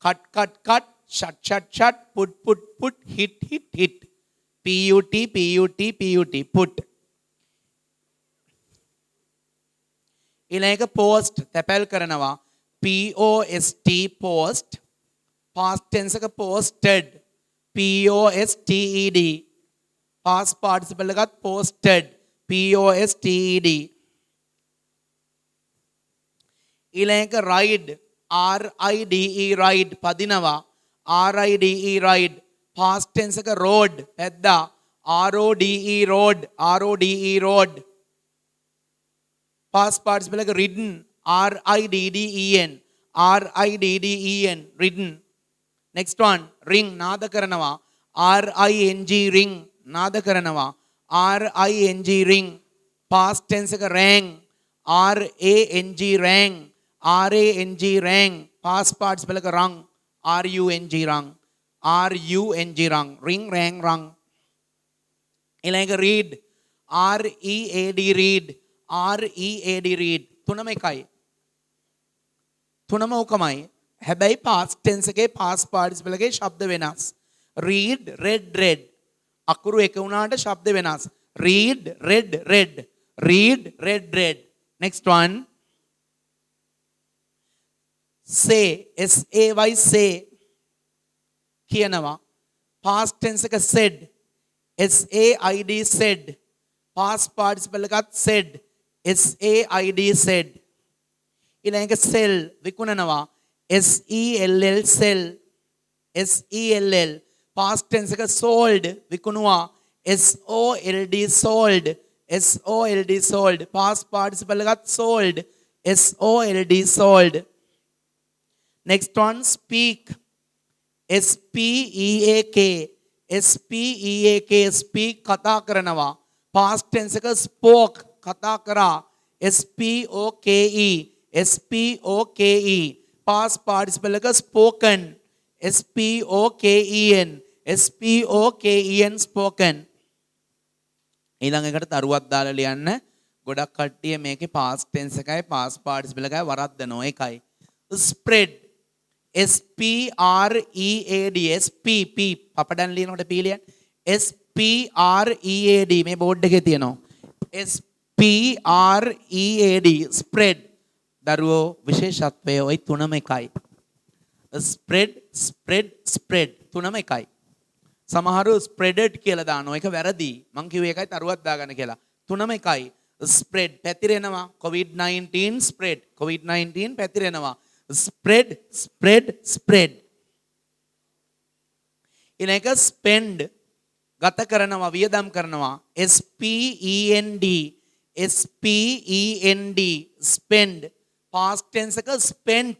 cut cut cut. shut shut shut. put put put. hit hit hit. P U T P U T P U T put. ඊළඟ එක post. තැපැල් කරනවා. P O S T post. past tense එක posted. P O S T E D. past participle එකත් posted. P O S T E D. ඊළඟ එක ride. R I D E ride පදිනවා. R I D E ride. past tense එක road පැද්දා. R O D E road. R O D E road. past participle එක ridden. R I D D E N. R I D D E N ridden. next one ring නාද කරනවා. R I N G ring නාද කරනවා. R I N G ring. past tense එක rang. R A N G rang. R A N G rang. past participle එක rung. R U N G rung. R U N G rung. ring rang rung. ඊළඟ එක read. R E A D read. R E A D read. තුනම එකයි. තුනම උකමයි. හැබැයි past tense එකේ past participle එකේ ශබ්ද වෙනස්. read read read. අකුරු එක වුණාට ශබ්ද වෙනස්. read read read. read read read. next one say. S A Y say කියනවා. past tense එක said. S A I D said. past participle එකත් said. S A I D said. ඊළඟ එක sell විකුණනවා. S E L L sell. S E L L. past tense එක sold විකුණුවා. S O L D sold. S O L D sold. past participle එකත් sold. S O L D sold. next one speak. S P E A K. S P E A K speak කතා කරනවා. past tense එක spoke කතා කරා. S P O K E. S P O K E. past participle එක spoken. S P O K E N. S P O K E N spoken. ඊළඟ එකට තරුවක් දාලා ලියන්න. ගොඩක් කට්ටිය මේකේ past tense එකයි past participle එකයි වරද්දනවා. ඒකයි. spread. S P R E A D. S P P පපඩන් ලියනකොට P ලියන්න. S P R E A D මේ බෝඩ් එකේ තියෙනවා. S PREAD spread. දරුවෝ විශේෂත්වය ওই තුනම එකයි. spread තුනම එකයි. සමහරු spreaded කියලා දානවා. ඒක වැරදි. මං කිව්වේ ඒකයි තරුවක් දාගන්න කියලා. තුනම එකයි. spread පැතිරෙනවා. COVID-19 spread. COVID-19 පැතිරෙනවා. spread. ඊළඟ spend ගත කරනවා වියදම් කරනවා. spend spend past tense එක spent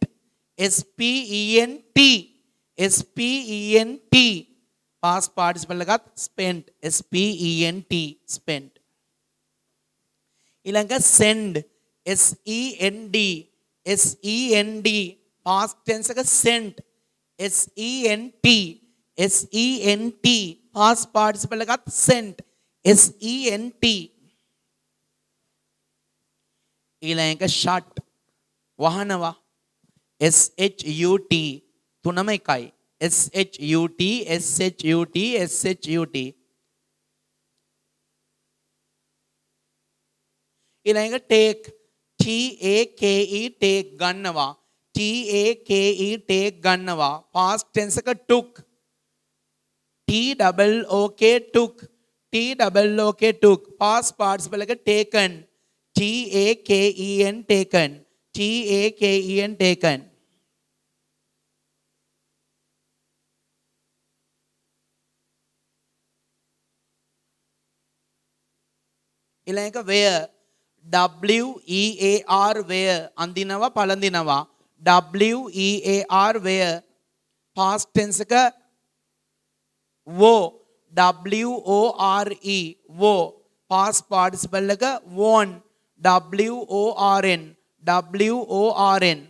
spent past participle එකත් spent spent ඊළඟ send send past tense එක sent sent past participle එකත් sent sent ඊළඟ shut වහනවා shut තුනම එකයි shut ඊළඟ take take ගන්නවා take ගන්නවා past tense එක took took past participle එක taken taken ඊළඟ where wear where අඳිනවා පළඳිනවා wear where past tense එක wore wo past participle එක worn worn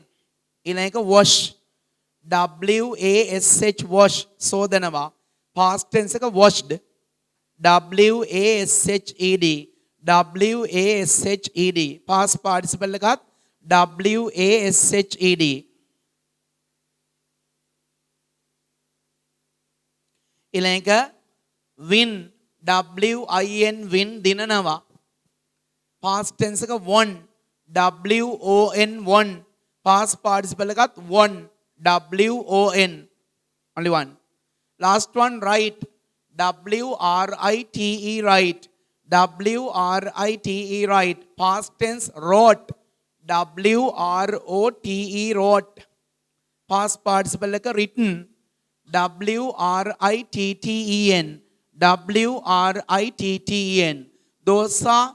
ඊළඟ wash wash සෝදනවා past tense එක washed washed past participle එකත් washed ඊළඟ win win දිනනවා past tense එක won won past participle එකත් won won only one last one write write write past tense wrote wrote past participle එක written written those are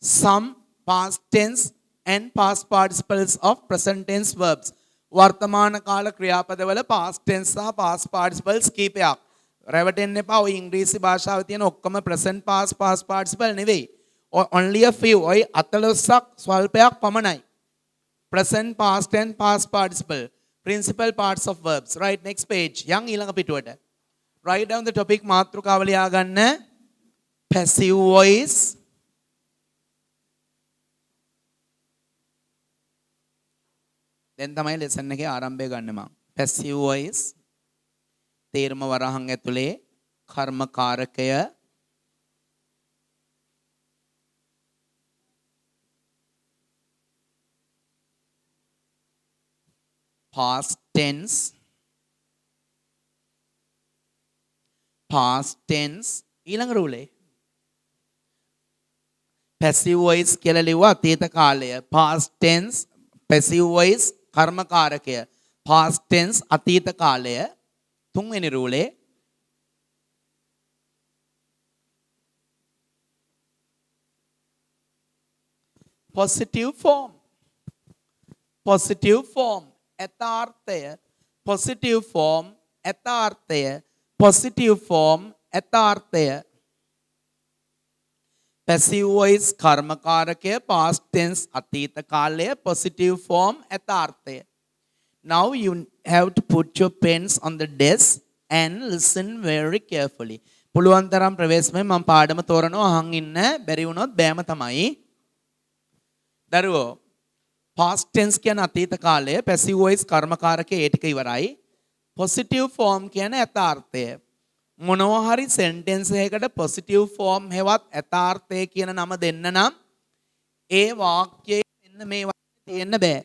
some past tense and past participles of present tense verbs වර්තමාන කාල ක්‍රියාපදවල past tense සහ past participles කීපයක් රැවටෙන්න එපා ඔය ඉංග්‍රීසි භාෂාවේ තියෙන ඔක්කොම present past participle නෙවෙයි only a few ඔය 14ක් ස්වල්පයක් පමණයි present past and past participle principal parts of verbs right next page යන් ඊළඟ පිටුවට write down the topic මාතෘකාව ලියා ගන්න passive voice දැන් තමයි lesson එකේ ආරම්භය ගන්න මම passive voice තේරම වරහන් ඇතුලේ කර්ම කාරකය past tense ඊළඟ රූලේ passive voice කියලා ලිව්වා අතීත කාලය past tense passive voice කර්ම කාරකය past tense අතීත කාලය තුන්වෙනි රූලේ positive form යථාර්ථය positive form යථාර්ථය positive form යථාර්ථය passive voice කර්ම කාරකය past tense අතීත කාලය positive form යථාර්ථය now you have to put your pens on the desk and listen very carefully පුළුවන් තරම් ප්‍රවේශමෙන් මම පාඩම තෝරනවා අහන් ඉන්න බැරි වුණොත් බෑම තමයි දරුවෝ past tense කියන අතීත කාලය passive voice කර්ම කාරකය ඒ ටික ඉවරයි positive form කියන යථාර්ථය මොනවා හරි sentence එකකට positive form හෙවත් යථාර්ථය කියන නම දෙන්න නම් ඒ වාක්‍යයේ මෙන්න මේ වචනේ තියෙන්න බෑ.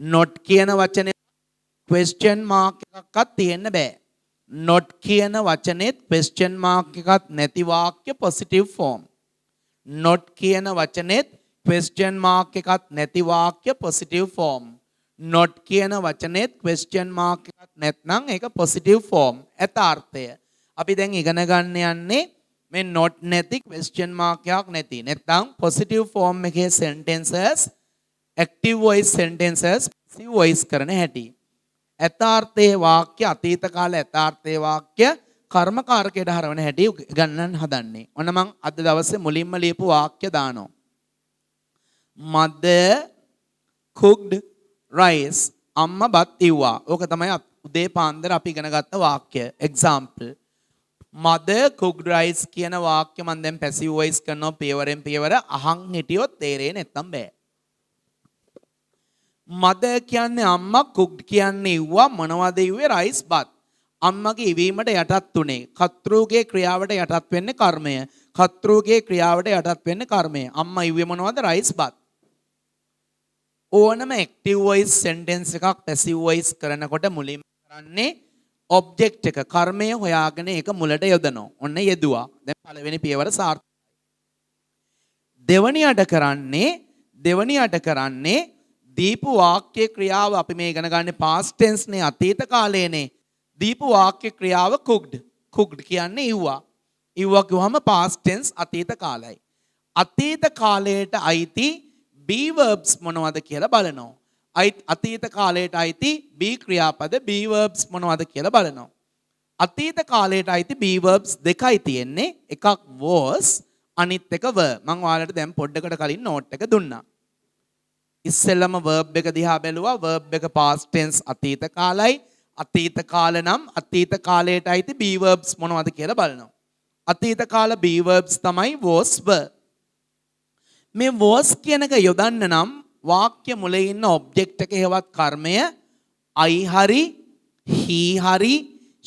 not කියන වචනේ question mark එකක්වත් තියෙන්න බෑ. not කියන වචනේත් question mark එකක් නැති වාක්‍ය positive form. not කියන වචනේත් question mark එකක් නැති වාක්‍ය positive form. not කියන වචනේත් question mark එකක් නැත්නම් ඒක positive form. යථාර්ථය. අපි දැන් ඉගෙන ගන්න යන්නේ මේ not නැති question mark එකක් නැති. නැත්නම් positive form එකේ sentences active voice sentences passive voice කරන හැටි. යථාර්ථයේ වාක්‍ය අතීත කාල යථාර්ථයේ වාක්‍ය කර්මකාරකයට හරවන හැටි ගන්නන් හදන්නේ. ඔන්න මං අද දවසේ මුලින්ම ලියපු වාක්‍ය දානවා. Mother cooked rice. අම්මා බත් ඉව්වා. ඕක තමයි උදේ පාන්දර අපි ඉගෙන ගත්ත වාක්‍ය. example. Mother cooked rice කියන වාක්‍ය මම දැන් passive voice කරනවා පියවරෙන් පියවර අහන් හිටියොත් තේරෙන්නේ නැත්තම් බෑ. mother කියන්නේ අම්මා, cooked කියන්නේ ඉව්වා. මොනවද ඉව්වේ? rice බත්. අම්මගේ ඉවීමට යටත් උනේ. කර්තෘගේ ක්‍රියාවට යටත් වෙන්නේ කර්මය. කර්තෘගේ ක්‍රියාවට යටත් වෙන්නේ කර්මය. අම්මා ඉව්වේ මොනවද? rice බත්. ඕනම active voice sentence එකක් passive voice කරනකොට මුලින්ම කරන්නේ object එක කර්මය හොයාගෙන ඒක මුලට යොදනවා. ඔන්න යෙදුවා. දැන් පළවෙනි පියවර සාර්ථකයි. දෙවනියට කරන්නේ දීපු වාක්‍ය ක්‍රියාව අපි මේ ඉගෙන ගන්න past tense නේ අතීත කාලයේනේ. දීපු වාක්‍ය ක්‍රියාව cooked. cooked කියන්නේ ඉව්වා. ඉව්වා කිව්වම past tense අතීත කාලයයි. අතීත කාලයට අයිති be verbs මොනවද කියලා බලනවා. අතීත කාලයට අයිති be ක්‍රියාපද be verbs මොනවද කියලා බලනවා. අතීත කාලයට අයිති be verbs දෙකයි තියෙන්නේ. එකක් was අනිත් එක were. මම ඔයාලට දැන් පොඩ්ඩකට කලින් note එක දුන්නා. ඉස්සෙල්ලම verb එක දිහා බැලුවා. verb එක past tense අතීත කාලයි. අතීත කාල නම් අතීත කාලයට අයිති be verbs මොනවද කියලා බලනවා. අතීත කාල be verbs තමයි was were. මේ was කියන එක යොදන්න නම් වාක්‍ය මුලේ ඉන්න ඔබ්ජෙක්ට් එක හේවත් කර්මය I හරි he හරි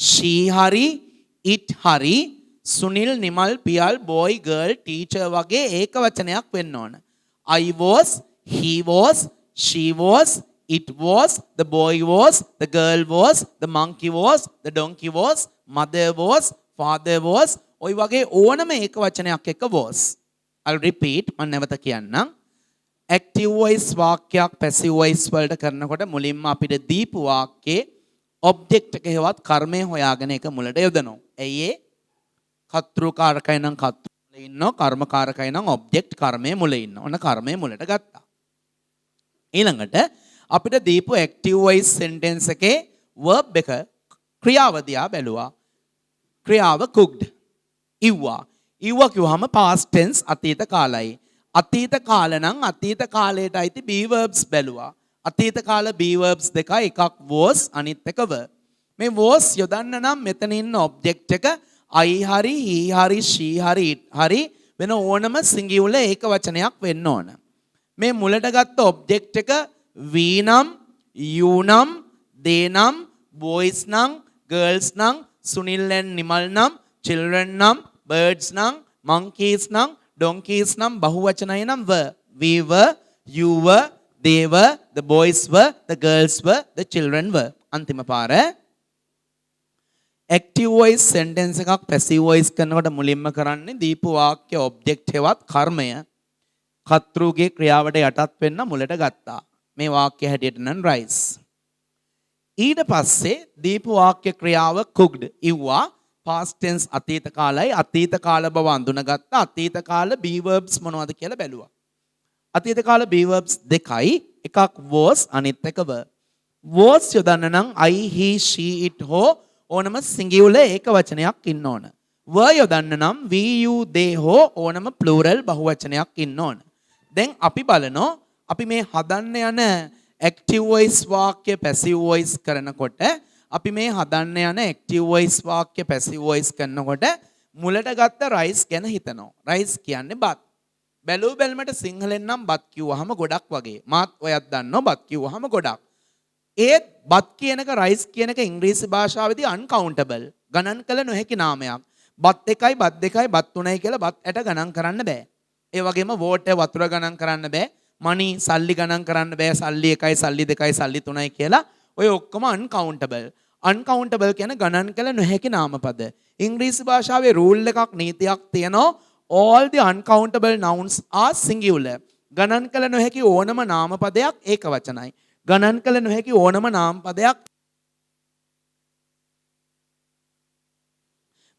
she හරි it හරි Sunil Nimal Piyal boy girl teacher වගේ ඒක වචනයක් වෙන්න ඕන. I was, he was, she was, it was, the boy was, the girl was, the monkey was, the donkey was, mother was, father was. ඔය වගේ ඕනම ඒක වචනයක් එක්ක was. I'll repeat මම නැවත කියන්නම්. active voice වාක්‍යයක් passive voice වලට කරනකොට මුලින්ම අපිට දීපු වාක්‍යයේ object එක හේවත් කර්මය හොයාගෙන ඒක මුලට යොදනවා. ඇයි ඒ? කර්තෘකාරකයි නම් කර්තෘ මුලේ ඉන්නවා, කර්මකාරකයි නම් object කර්මය මුලේ ඉන්නවා. ඔන්න කර්මය මුලට ගත්තා. ඊළඟට අපිට දීපු active voice sentence එකේ verb එක ක්‍රියාව දිහා බැලුවා. ක්‍රියාව cooked. ඉව්වා. ඉව්වා කිව්වම past tense අතීත කාලයි. අතීත කාල නම් අතීත කාලයට අයිති be verbs බැලුවා. අතීත කාල be verbs දෙකයි. එකක් was අනිත් එක were. මේ was යොදන්න නම් මෙතන ඉන්න object එක I හරි he හරි she හරි it හරි වෙන ඕනම singular ඒක වචනයක් වෙන්න ඕන. මේ මුලට ගත්ත object එක we නම් you නම් they නම් boys නම් girls නම් සුනිල් and නිමල් නම් children නම් birds නම් monkeys නම් donkeys නම් බහුවචනයි නම් were. We were, you were, they were, the boys were, the girls were, the children were. අන්තිම පාර. active voice sentence එකක් passive voice කරනකොට මුලින්ම කරන්නේ දීපු වාක්‍ය object හේවත් කර්මය කර්තෘගේ ක්‍රියාවට යටත් වෙන්න මුලට ගත්තා. මේ වාක්‍ය හැටියට නම් rice. ඊට පස්සේ දීපු වාක්‍ය ක්‍රියාව cooked ඉව්වා. past tense අතීත කාලයි. අතීත කාල බව අඳුනගත්තා. අතීත කාල be verbs මොනවද කියලා බැලුවා. අතීත කාල be verbs දෙකයි. එකක් was අනිත් එක were. was යොදන්න නම් I, he, she, it හෝ ඕනම singular ඒක වචනයක් ඉන්න ඕන. were යොදන්න නම් we, you, they හෝ ඕනම plural බහුවචනයක් ඉන්න ඕන. දැන් අපි බලනවා අපි මේ හදන්න යන active voice වාක්‍ය passive voice කරනකොට අපි මේ හදන්න යන active voice වාක්‍ය passive voice කරනකොට මුලට ගත්ත rice ගැන හිතනවා. rice කියන්නේ බත්. බැලුව බැලමට සිංහලෙන් නම් බත් කිව්වහම ගොඩක් වගේ. මාත් ඔයත් දන්නවා බත් කිව්වහම ගොඩක්. ඒත් බත් කියනක rice කියනක ඉංග්‍රීසි භාෂාවේදී uncountable. ගණන් කළ නොහැකි නාමයක්. බත් එකයි බත් දෙකයි බත් තුනයි කියලා බත් ඇට ගණන් කරන්න බෑ. ඒ වගේම water වතුර ගණන් කරන්න බෑ. money සල්ලි ගණන් කරන්න බෑ. සල්ලි 1යි සල්ලි 2යි සල්ලි 3යි කියලා. ඔය ඔක්කොම uncountable. uncountable කියන්නේ ගණන් කළ නොහැකි නාමපද. ඉංග්‍රීසි භාෂාවේ රූල් එකක් නීතියක් තියෙනවා. all the uncountable nouns are singular. ගණන් කළ නොහැකි ඕනම නාමපදයක් ඒක වචනයි. ගණන් කළ නොහැකි ඕනම නාමපදයක්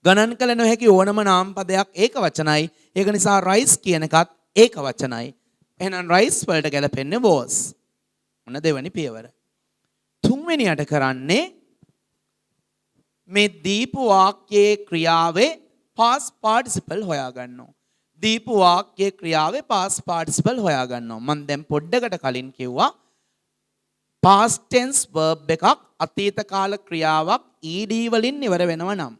ගණන් කළ නොහැකි ඕනම නාමපදයක් ඒක වචනයි. ඒක නිසා rice කියන එකත් ඒක වචනයි. එහෙනම් rice වලට ගැලපෙන්නේ was. ඔන්න දෙවෙනි පියවර. තුන්වෙනියට කරන්නේ මේ දීපු වාක්‍යයේ ක්‍රියාවේ past participle හොයාගන්නවා. දීපු වාක්‍යයේ ක්‍රියාවේ past participle හොයාගන්නවා. මම දැන් පොඩ්ඩකට කලින් කිව්වා past tense verb එකක් අතීත කාල ක්‍රියාවක් ed වලින් ඉවර වෙනවා නම්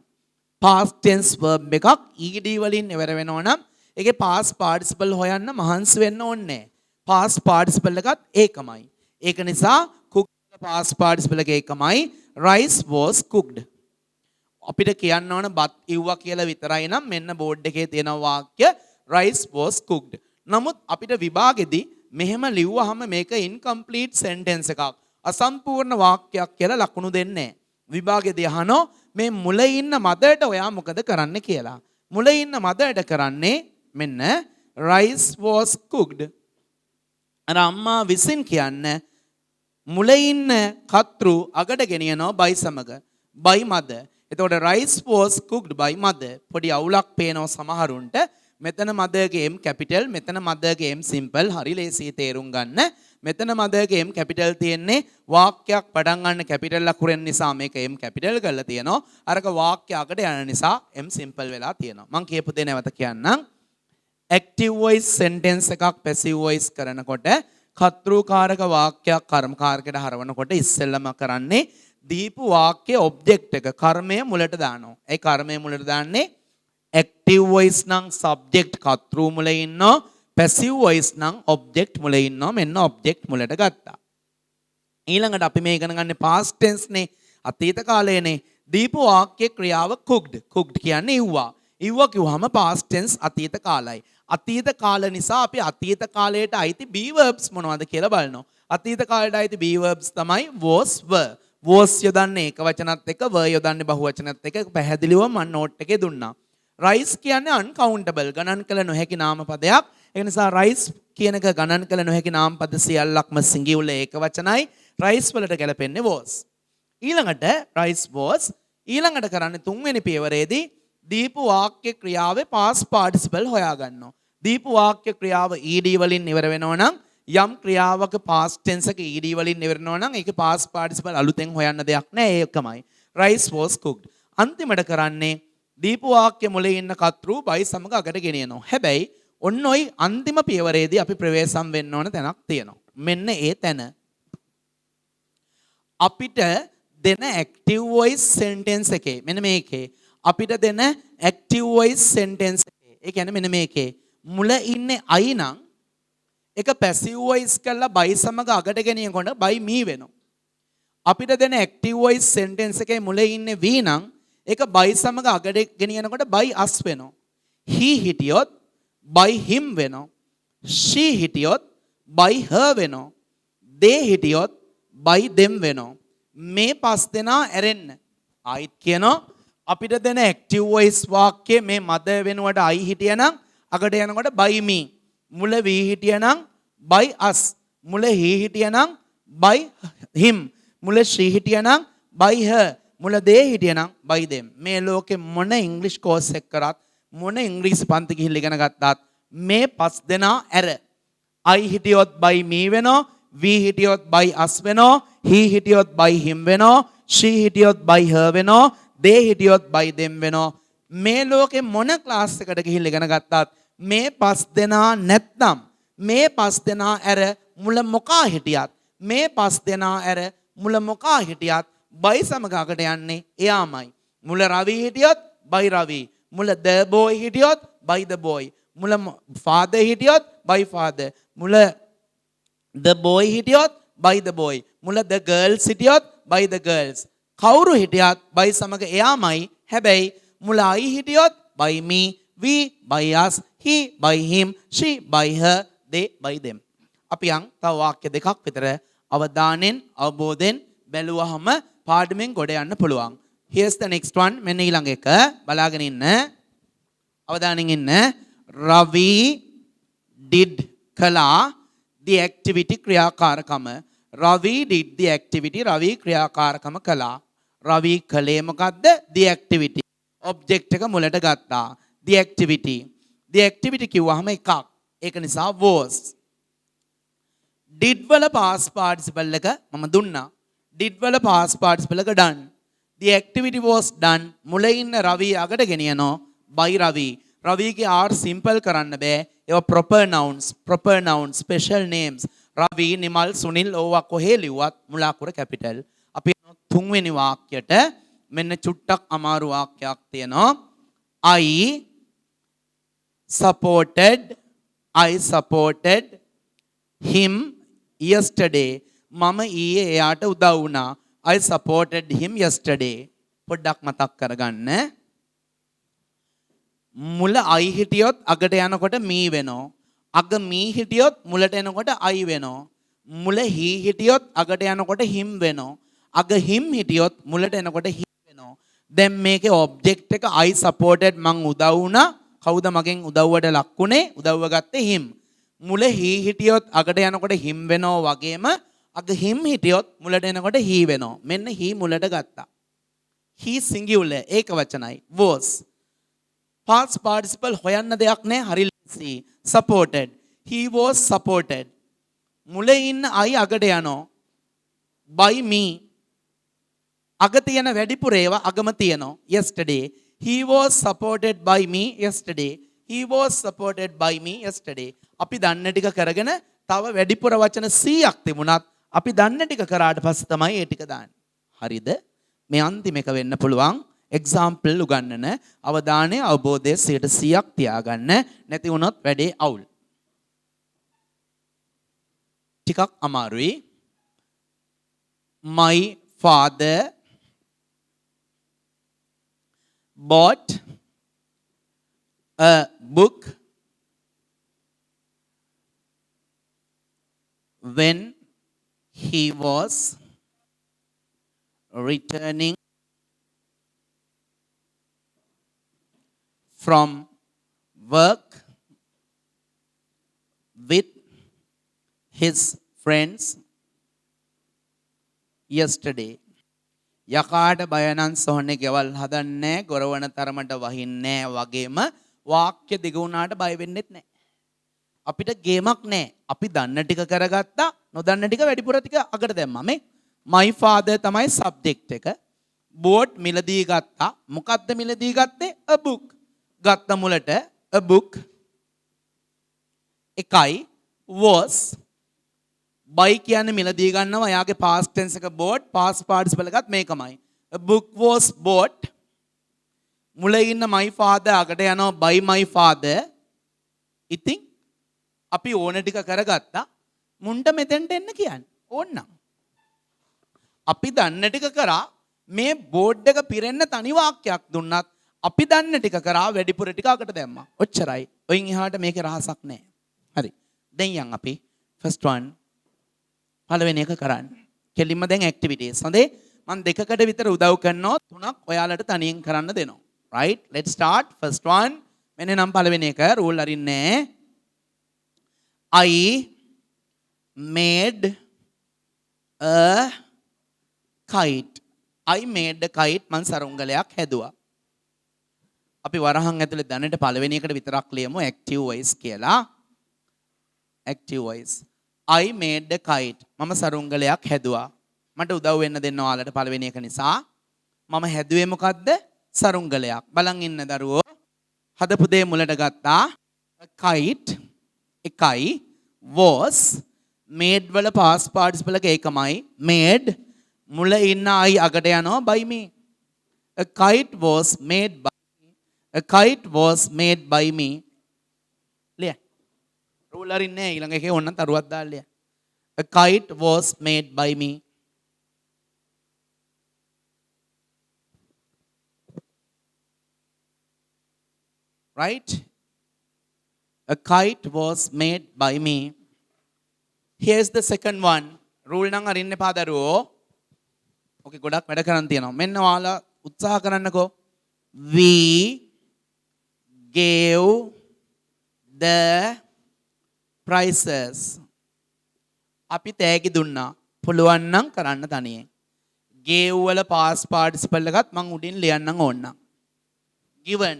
past tense verb එකක් ed වලින් ඉවර වෙනවා නම් ඒකේ past participle හොයන්න මහන්සි වෙන්න ඕනේ නැහැ. past participle එකත් ඒකමයි. ඒක නිසා cooked past participle එක ඒකමයි. rice was cooked. අපිට කියන්න ඕන බත් ඉව්වා කියලා විතරයි නම් මෙන්න බෝඩ් එකේ තියෙන වාක්‍ය rice was cooked. නමුත් අපිට විභාගෙදී මෙහෙම ලිව්වහම මේක incomplete sentence එකක්. අසම්පූර්ණ වාක්‍යයක් කියලා ලකුණු දෙන්නේ නැහැ. විභාගෙදී අහනෝ මේ මුල ඉන්න මදර්ට ඔයා මොකද කරන්න කියලා. මුල ඉන්න මදර්ට කරන්නේ මෙන්න rice was cooked. අර අම්මා විසින් කියන්නේ මුල ඉන්න කතෘ අගට ගෙනියනවා by සමග by mother. එතකොට rice was cooked by mother. පොඩි අවුලක් පේනවා සමහරුන්ට. මෙතන මදර්ගේ M capital, මෙතන මදර්ගේ M simple. හරි ලේසියි තේරුම් ගන්න. මෙතන මදර්ගේ M capital තියෙන්නේ වාක්‍යයක් පටන් ගන්න capital අකුරෙන් නිසා මේක M capital කරලා තියෙනවා. අරක වාක්‍ය අගට යන නිසා M simple වෙලා තියෙනවා. මම කියපු දේ නැවත කියන්නම්. active voice sentence එකක් passive voice කරනකොට කර්තෘකාරක වාක්‍යයක් කර්මකාරකයට හරවනකොට ඉස්සෙල්ලම කරන්නේ දීපු වාක්‍ය ඔබ්ජෙක්ට් එක කර්මය මුලට දානවා. ඒ කර්මය මුලට දාන්නේ active voice නම් subject කර්තෘ මුල ඉන්නවා. passive voice නම් object මුල ඉන්නවා. මෙන්න object මුලට ගත්තා. ඊළඟට අපි මේ ඉගෙන ගන්නේ past tense නේ. අතීත කාලයේනේ. දීපු වාක්‍ය ක්‍රියාව cooked. cooked කියන්නේ ඉව්වා. ඉව්වා කිව්වම past tense අතීත කාලයි. අතීත කාල නිසා අපි අතීත කාලයට අයිති be verbs මොනවද කියලා බලනවා. අතීත කාලයට අයිති be verbs තමයි was were. was යොදන්නේ එක වචනත් එක්ක were යොදන්නේ බහු වචනත් එක්ක පැහැදිලිව මම නෝට් එකේ දුන්නා. rice කියන්නේ uncountable ගණන් කළ නොහැකි නාමපදයක්. ඒ නිසා rice කියන එක ගණන් කළ නොහැකි නාමපද සියල්ලක්ම singular ඒක වචනයි. rice වලට ගැලපෙන්නේ was. ඊළඟට rice was ඊළඟට කරන්නේ තුන්වෙනි පියවරේදී දීපු වාක්‍ය ක්‍රියාවේ past participle හොයාගන්නවා. දීපු වාක්‍ය ක්‍රියාව ed වලින් ඉවර වෙනවා නම් යම් ක්‍රියාවක past tense එක ed වලින් ඉවර වෙනවා නම් ඒකේ past participle අලුතෙන් හොයන්න දෙයක් නැහැ. ඒකමයි. rice was cooked. අන්තිමට කරන්නේ දීපු වාක්‍ය මුලේ ඉන්න කර්තෘ by සමග අගට ගෙනියනවා. හැබැයි ඔන්න ඔයි අන්තිම පියවරේදී අපි ප්‍රවේශම් වෙන්න ඕන තැනක් තියෙනවා. මෙන්න ඒ තැන. අපිට දෙන active voice sentence එකේ මෙන්න මේකේ අපිට දෙන active voice sentence එකේ ඒ කියන්නේ මෙන්න මේකේ මුල ඉන්නේ I නම් ඒක passive voice කරලා by සමග අගට ගෙනියනකොට by me වෙනවා. අපිට දෙන active voice sentence එකේ මුල ඉන්නේ we නම් ඒක by සමග අගට ගෙනියනකොට by us වෙනවා. he හිටියොත් by him වෙනවා. she හිටියොත් by her වෙනවා. they හිටියොත් by them වෙනවා. මේ පස් දෙනා ඇරෙන්න. ආයිත් කියනවා අපිට දෙන active voice වාක්‍යයේ මේ mother වෙනුවට I හිටියනම් අගට යනකොට by me. මුල we හිටියනම් by us. මුල he හිටියනම් by him. මුල she හිටියනම් by her. මුල they හිටියනම් by them. මේ ලෝකෙ මොන ඉංග්‍රීසි කෝස් එක කරත් මොන ඉංග්‍රීසි පන්ති ගිහිල්ලා ඉගෙන ගත්තත් මේ පස් දෙනා ඇර I හිටියොත් by me වෙනවා. we හිටියොත් by us වෙනවා. he හිටියොත් by him වෙනවා. she හිටියොත් by her වෙනවා. they හිටියොත් by them වෙනවා. මේ ලෝකෙ මොන ක්ලාස් එකට ගිහිල්ලා ඉගෙන ගත්තත් මේ පස් දෙනා නැත්නම් මේ පස් දෙනා ඇර මුල මොකා හිටියත් මේ පස් දෙනා ඇර මුල මොකා හිටියත් by සමග අගට යන්නේ එයාමයි. මුල රවි හිටියොත් by රවි. මුල the boy හිටියොත් by the boy. මුල father හිටියොත් by father. මුල the boy හිටියොත් by the boy. මුල the girls හිටියොත් by the girls. කවුරු හිටියත් by සමග එයාමයි. හැබැයි මුල I හිටියොත් by me, we by us, he by him, she by her, they by them. අපි යන් තව වාක්‍ය දෙකක් විතර අවධානයෙන් අවබෝධයෙන් බැලුවහම පාඩමෙන් ගොඩ යන්න පුළුවන්. Here's the next one. මෙන්න ඊළඟ එක බලාගෙන ඉන්න. අවධානයෙන් ඉන්න. Ravi did කළා the activity ක්‍රියාකාරකම. Ravi did the activity. Ravi ක්‍රියාකාරකම කළා. Ravi කළේ මොකද්ද? The activity. object එක මුලට ගත්තා. The activity. The activity කිව්වහම එකක්. ඒක නිසා was. did වල past participle එක මම දුන්නා. did වල past participle එක done. The activity was done. මුල ඉන්න රවි අගට ගෙනියනවා by Ravi. රවිගේ R simple කරන්න බෑ. ඒවා proper nouns, special names. රවි, නිමල්, සුනිල් ඕවා කොහේ ලිව්වත් මුල අකුර capital. අපි තුන්වෙනි වාක්‍යයට මෙන්න චුට්ටක් අමාරු වාක්‍යයක් තියෙනවා. I supported him yesterday. මම ඊයේ එයාට උදව් වුණා. I supported him yesterday. පොඩ්ඩක් මතක් කරගන්න. මුල I හිටියොත් අගට යනකොට me වෙනවා. අග me හිටියොත් මුලට එනකොට I වෙනවා. මුල he හිටියොත් අගට යනකොට him වෙනවා. අග him හිටියොත් මුලට එනකොට he වෙනවා. දැන් මේකේ object එක I supported මං උදව් වුණා. කවුද මගෙන් උදව්වට ලක්ුණේ? උදව්ව ගත්තේ him. මුල he හිටියොත් අගට යනකොට him වෙනවා වගේම අග him හිටියොත් මුලට එනකොට he වෙනවා. මෙන්න he මුලට ගත්තා. he singular ඒක වචනයි. was. past participle හොයන්න දෙයක් නැහැ. හරි ලේසි. supported. he was supported. මුල ඉන්න I අගට යනවා. by me. අග තියෙන වැඩිපුර ඒවා අගම තියෙනවා. yesterday. he was supported by me yesterday. he was supported by me yesterday. අපි දන්න ටික කරගෙන තව වැඩිපුර වචන 100ක් තිබුණත් අපි දන්න ටික කරාට පස්සේ තමයි ඒ ටික දාන්නේ. හරිද? මේ අන්තිම එක වෙන්න පුළුවන්. එක්සැම්පල් උගන්නන අවධානය අවබෝධය 100ක් තියාගන්න. නැති වුණොත් වැඩේ අවුල්. ටිකක් අමාරුයි. My father bought a book when he was returning from work with his friends yesterday. යකාට බය නම් සොහනේ ගෙවල් හදන්නේ ගොරවන තරමට වහින්නේ වගේම වාක්‍ය දිග වුණාට බය වෙන්නෙත් නැහැ. අපිට ගේමක් නැහැ. අපි දන්න ටික කරගත්තා, නොදන්න ටික වැඩිපුර ටික අගට දැම්මා. මේ my father තමයි subject එක. bought මිලදී ගත්තා. මොකද්ද මිලදී ගත්තේ? a book. ගත්ත මුලට a book. එකයි was. by කියන්නේ මිලදී ගන්නවා. යාගේ past tense එක bought, past participle එකත් මේකමයි. a book was bought. මුල ඉන්න my father අගට යනවා by my father. ඉතින් අපි ඕන ටික කරගත්තා. මුන්ට මෙතෙන්ට එන්න කියන්නේ. ඕන්නම්. අපි දන්න ටික කරා. මේ බෝඩ් එක පිරෙන්න තනි වාක්‍යයක් දුන්නත් අපි දන්න ටික කරා වැඩිපුර ටික අකට දැම්මා. ඔච්චරයි. ඔයින් එහාට මේකේ රහසක් නැහැ. හරි. දැන් යන් අපි first one පළවෙනි එක කරන්න. කෙලින්ම දැන් activities. හොඳේ. මම දෙකකට විතර උදව් කරනවා. තුනක් ඔයාලට තනියෙන් කරන්න දෙනවා. right? let's start. first one. මෙන්න නම් පළවෙනි එක rule අරින්නේ. I made a kite. I made a kite. මං සරුංගලයක් හැදුවා. අපි වරහන් ඇතුලේ දැනට පළවෙනි එකට විතරක් ලියමු active voice කියලා. active voice. I made a kite. මම සරුංගලයක් හැදුවා. මට උදව් වෙන්න දෙන්න ඔයාලට පළවෙනි එක නිසා. මම හැදුවේ මොකද්ද? සරුංගලයක්. බලන් ඉන්න දරුවෝ. හදපු දේ මුලට ගත්තා. a kite. එකයි was made වල past participle එක ඒකමයි. made මුල ඉන්න I අගට යනවා by me. a kite was made by me. a kite was made by me. ලිය. රූලර් ඉන්නේ ඊළඟ එකේ ඕනනම් තරුවක් දාලා ලිය. a kite was made by me. right? A kite was made by me. Here's the second one. Rule නම් අරින්න එපා දරුවෝ. Okay ගොඩක් වැඩ කරන් තියෙනවා. මෙන්න ඔයාලා උත්සාහ කරන්නකෝ. We gave the prices. අපි තෑගි දුන්නා. පුළුවන් නම් කරන්න තනියෙන්. gave වල past participle එකත් මං උඩින් ලියන්නම් ඕන්නම්. given.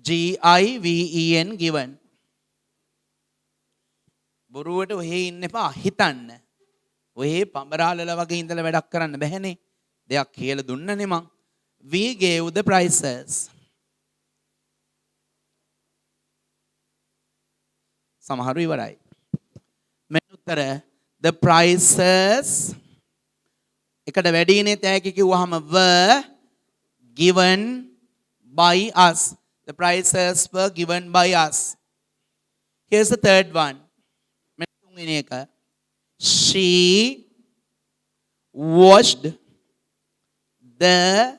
G-I-V-E-N given. බොරුවට ඔහේ ඉන්න එපා හිතන්න. ඔහේ පඹරාලල වගේ ඉඳලා වැඩක් කරන්න බැහැනේ. දෙයක් කියලා දුන්නනේ මං. We gave the prices. සමහරු ඉවරයි. මෙන්න උත්තර the prices එකට වැඩිනේ තෑගි කිව්වහම were given by us. The prices were given by us. Here's the third one. මෙන්න තුන්වෙනි එක. She washed the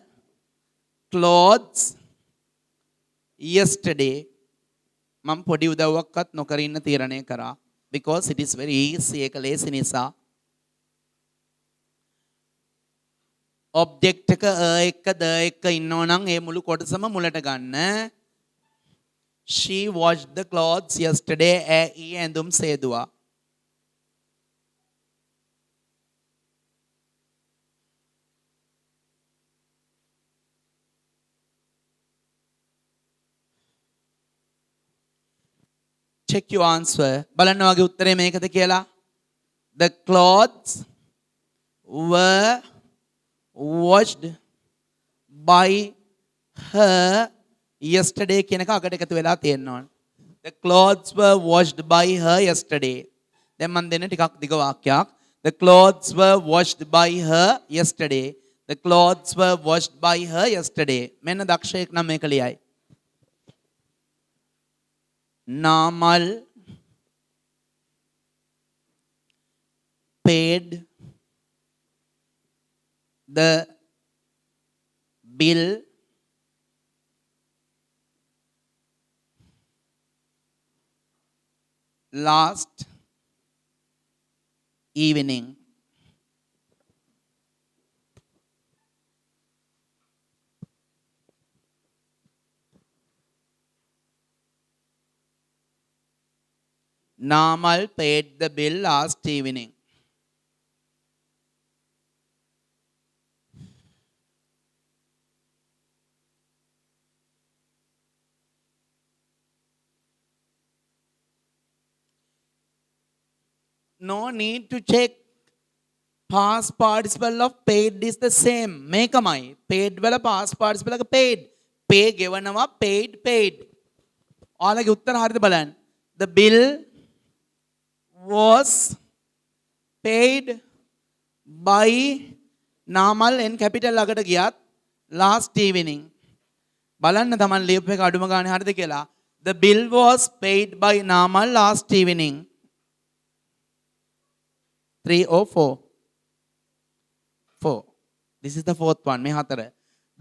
clothes yesterday. මම පොඩි උදව්වක්වත් නොකර ඉන්න තීරණය කරා. Because it is very easy. ඒක ලේසි නිසා. object එක එක ද එක ඉන්නෝ නම් ඒ මුළු කොටසම මුලට ගන්න. She washed the clothes yesterday. ඊ ඇඳුම් සේදුවා. check your answer. බලන්න වගේ උත්තරේ මේකද කියලා. The clothes were washed by her yesterday කියන එක අකට එකතු වෙලා තියෙනවා. The clothes were washed by her yesterday. දැන් මම දෙන්න ටිකක් දිග වාක්‍යයක්. The clothes were washed by her yesterday. The clothes were washed by her yesterday. මෙන්න දක්ෂයෙක් නම් මේක ලියයි. Namal paid the bill last evening. Namal paid the bill last evening. No need to check. Past participle of paid is the same. මේකමයි. paid වල past participle එක paid. pay ගෙවනවා paid paid. ඔයාලගේ උත්තර හරියද බලන්න. The bill was paid by Namal in capital ළඟට ගියත් last evening. බලන්න තමන් ලියපු එක අඩුම ගානේ හරියද කියලා. The bill was paid by Namal last evening. 3 or 4? 4. This is the fourth one. මේ හතර.